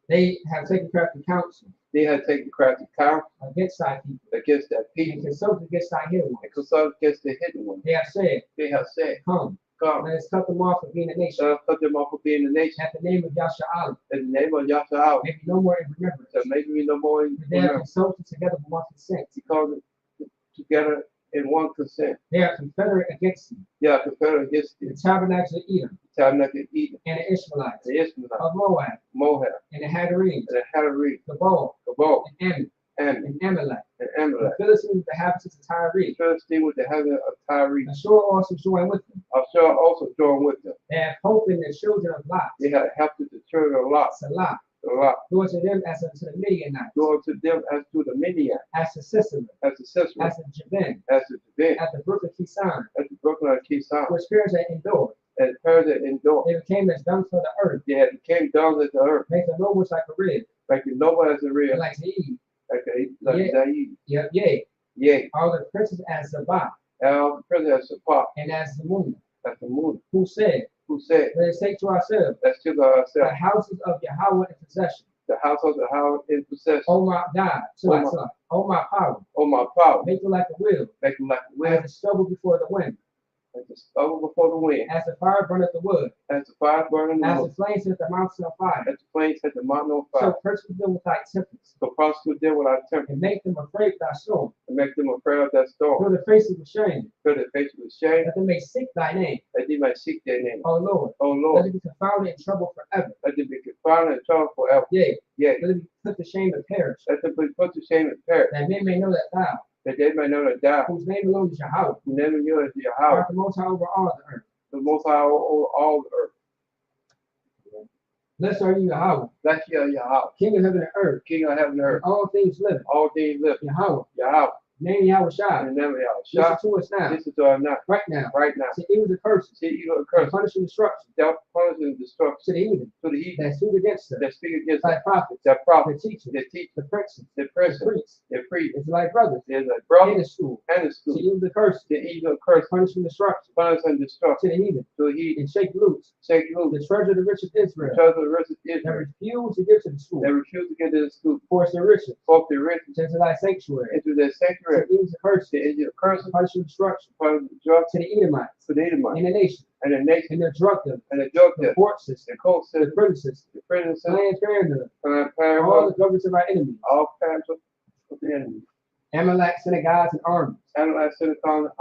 S1: They have taken crafty counsel.
S4: They had taken crafty counsel
S1: against thy people,
S4: against that
S1: and
S4: people,
S1: consulted against thy hidden
S4: and
S1: ones.
S4: consulted against the hidden one.
S1: They have said,
S4: They have said,
S1: come,
S4: come,
S1: let us cut them off of being a nation.
S4: let us cut them off of being a nation.
S1: At the name of Yasha'Allah,
S4: In the name of Yahshua,
S1: maybe no more in remembrance.
S4: so maybe we no more in
S1: But they have
S4: remembrance.
S1: consulted together for one consent.
S4: Because together in one consent.
S1: They are confederate against thee.
S4: They are confederate against
S1: The
S4: the
S1: tabernacle of Edom,
S4: tabernacle of Eden,
S1: and the Ishmaelites,
S4: the Ishmaelites,
S1: of Moab,
S4: Moab,
S1: and the Hadarenes,
S4: and the Hadarees,
S1: Gabal,
S4: Gabal,
S1: and Ammon,
S4: Ammon,
S1: and Amalek,
S4: and
S1: the
S4: Amalek.
S1: Philistines with the inhabitants of Tyre,
S4: The Philistine with the heaven of Tyre.
S1: Ashur also joined with them.
S4: I shall also join with them.
S1: They have hope in the children of Lot,
S4: They had helped the children of Lot,
S1: Salah,
S4: do
S1: unto them as unto the Midianites,
S4: unto them as to the Midian,
S1: as to Sisera,
S4: as the Sisera,
S1: as to Jabin,
S4: as the Jabin,
S1: at the brook of Kisan,
S4: as the Brooklyn of Kisan,
S1: which Persia endured.
S4: and Persia endured.
S1: They became as dung for the earth,
S4: They had became down as the earth,
S1: making nobles like a rib,
S4: like the noble as the real,
S1: and like Zeid,
S4: like
S1: Yeah.
S4: Zaid.
S1: yea,
S4: Yea,
S1: all the princes as Zabah,
S4: all the president as Sapah,
S1: and as the moon,
S4: as the moon,
S1: who said,
S4: who said,
S1: let us take to ourselves
S4: let's took
S1: the
S4: ourselves
S1: houses of Yahweh in possession.
S4: the house of the house in possession.
S1: Oh my God, oh my power,
S4: Oh, my power,
S1: make it like a wheel,
S4: make them like the wind,
S1: as the stubble before the wind,
S4: like the stubble before the wind,
S1: as the fire burneth the wood,
S4: as the fire burning the
S1: as
S4: wood,
S1: the flames set the mountain on fire.
S4: as the flames set the mountain on
S1: So
S4: fire.
S1: persecute them with thy tempest,
S4: So prosecute them with our temper,
S1: and make them afraid of thy storm.
S4: and make them afraid of that storm.
S1: Fill the faces with shame,
S4: Fill their faces with shame,
S1: that they may seek thy name.
S4: that they might seek their name.
S1: O Lord,
S4: Oh
S1: let
S4: Lord,
S1: it be confounded in trouble forever.
S4: let them be confounded and troubled forever.
S1: Yea,
S4: Yea,
S1: let it be put to shame and perish,
S4: let them be put to shame and perish,
S1: that men may know that thou,
S4: that they may know that thou,
S1: whose name alone is Yahweh,
S4: who never knew as your house,
S1: art the most high over all the earth.
S4: the most high over all the earth.
S1: Blessed are you, Yahweh,
S4: Bless you, your house,
S1: King of heaven and earth,
S4: King of heaven and
S1: and
S4: earth,
S1: all things living.
S4: all things live.
S1: Yahweh,
S4: Your house,
S1: name Yahweh Shai.
S4: and never your
S1: Listen
S4: shop.
S1: to us now,
S4: Listen to our now,
S1: right now.
S4: right now.
S1: To evil the curses,
S4: See evil
S1: and
S4: curse,
S1: punishing destruction,
S4: death, punishment, and destruction
S1: to the heathen
S4: to the heathen
S1: that speak against us,
S4: that speak against
S1: thy
S4: us,
S1: prophets,
S4: their
S1: the
S4: prophets,
S1: teachers,
S4: their teachers,
S1: the princes,
S4: their
S1: the
S4: priests,
S1: priests,
S4: their priests,
S1: and like brothers,
S4: there's a
S1: in
S4: brother
S1: the school,
S4: and a
S1: to
S4: school.
S1: evil the curses,
S4: The evil curse,
S1: punishing destruction,
S4: punishment, and destruction
S1: to the heathen,
S4: to the heathen.
S1: and shake loose
S4: Take you,
S1: the treasure of the rich of Israel,
S4: because of the rest of
S1: that
S4: Israel,
S1: refuse to give to the school,
S4: they refuse to get to the school,
S1: force their riches,
S4: force their riches
S1: into thy sanctuary,
S4: into their
S1: to
S4: sanctuary,
S1: evil the curses,
S4: the evil curse,
S1: punishing destruction,
S4: punishment, destruction
S1: to the Edomites,
S4: to the Edomites,
S1: in the nation,
S4: and the nation,
S1: and their drug them,
S4: and the drug
S1: the
S4: them,
S1: court system,
S4: the court
S1: the
S4: system,
S1: prison system,
S4: the prison system,
S1: Planned Parenthood,
S4: Planned
S1: all
S4: Parenthood,
S1: the governments of our enemies,
S4: all parents of the enemy,
S1: Amalek synagogues and armies,
S4: Adonai Synagogue,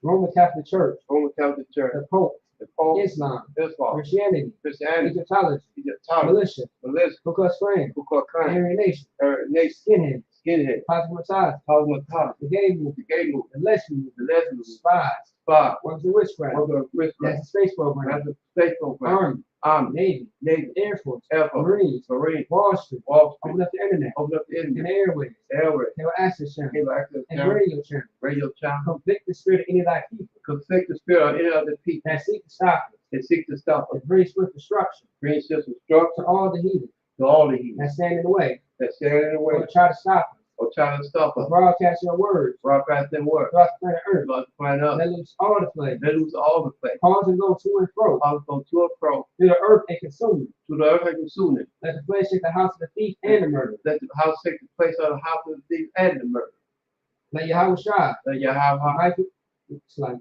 S1: Roman Catholic Church,
S4: Roman Catholic Church,
S1: the Pope,
S4: the Pope,
S1: Islam,
S4: Islam,
S1: Christianity,
S4: Christianity,
S1: Egyptology,
S4: Egyptology,
S1: militia,
S4: religion,
S1: Ku Klux Klan,
S4: Ku Klux Klan,
S1: Aryan Nation,
S4: nation,
S1: skinheads,
S4: skinhead,
S1: cosmetology,
S4: cosmetology,
S1: the gay movement,
S4: the gay movement,
S1: the lesbian movement,
S4: the lesbian movement,
S1: spies,
S4: spy,
S1: workers of witchcraft,
S4: worker of witchcraft,
S1: that's the space program,
S4: that's the space program,
S1: Army,
S4: Army,
S1: Navy,
S4: Navy,
S1: Air Force,
S4: Air Force,
S1: Marines,
S4: Marine,
S1: Wall Street,
S4: Wall Street,
S1: open up the internet,
S4: open up the
S1: and
S4: internet,
S1: the airways,
S4: airway,
S1: cable access channel,
S4: cable access
S1: and
S4: channel,
S1: radio channel.
S4: radio channel,
S1: Convict the spirit of any of thy people
S4: conflict the spirit of any other people
S1: that seek to stop us,
S4: that seek to stop us,
S1: and bring swift destruction
S4: bring system structure
S1: to all the heathen
S4: to all the heathen
S1: that stand in the way,
S4: that stand in the way
S1: or try to stop us,
S4: or trying to stop us,
S1: broadcast your words
S4: broadcast their word,
S1: throughout the planet Earth.
S4: about to find out,
S1: Let loose all the plague,
S4: they lose all the faith,
S1: cause and go to and fro
S4: cause go to and fro,
S1: through the earth and consume it.
S4: to the earth and consume it.
S1: Let the flesh take the house of the thief and the murderer.
S4: Let the house take the place of the house of the thief and the murder.
S1: Let Yahweh Shai,
S4: Let Yahweh,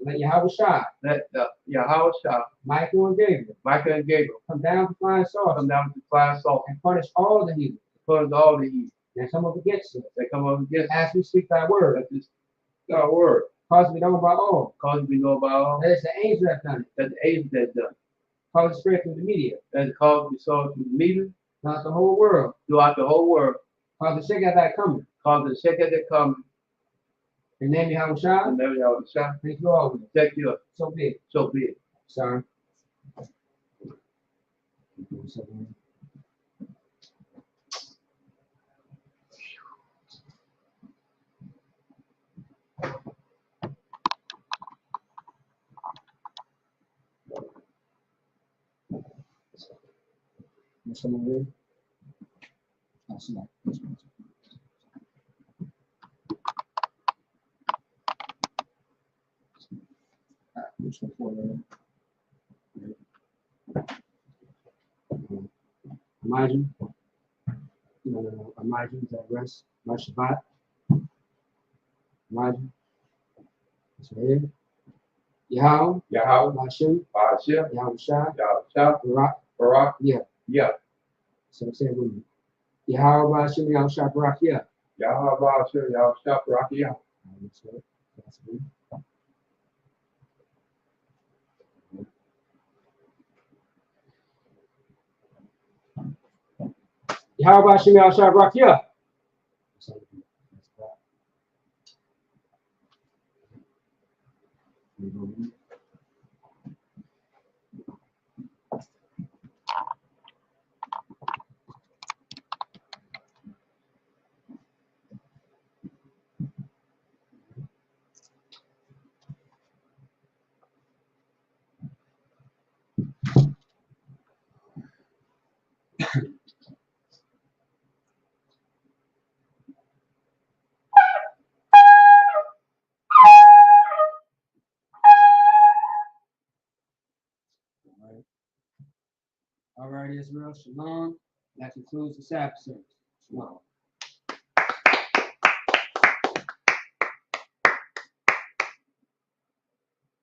S1: let Yahweh Shai,
S4: let Yahweh Shah,
S1: Michael and Gabriel
S4: Michael and Gabriel
S1: come down to flying saucers
S4: come down with the fire salt
S1: and punish all the heathen
S4: punish all the heathen
S1: that come up against us
S4: that come up against us.
S1: as we speak thy word.
S4: Let this our word
S1: Cause it to be known by all
S4: cause we know about all
S1: that it's the angel that done it.
S4: that the angels that done.
S1: Cause it spread through the media,
S4: And cause we saw through the media
S1: not the whole world.
S4: throughout the whole world.
S1: Cause the shake out that coming.
S4: Cause the second that come
S1: In the name of Yahweh Shai,
S4: and never Yahweh Shah.
S1: thank you always.
S4: Take you up.
S1: So be it.
S4: So be it.
S1: Sorry. Someone ready? Oh, somebody. Which one for Mind you, Imagine that rest, my Shabbat. Imagine. That's right here. Yahweh,
S4: Yahweh,
S1: Hashem,
S4: Hashem,
S1: Yahweh Shai,
S4: Yahweh,
S1: Barak,
S4: Barak,
S1: yeah.
S4: yeah.
S1: So say it with me. Yahweh, Hashem, Yahweh Shai, Barak, yeah.
S4: Yahweh, Hashem, Yahweh, Barak, yeah.
S1: That's right. That's good. Yahweh, Hashem, Yahweh Shai, Barak, yeah. That's right. All right, Israel, shalom. That concludes the Sabbath service. Shalom.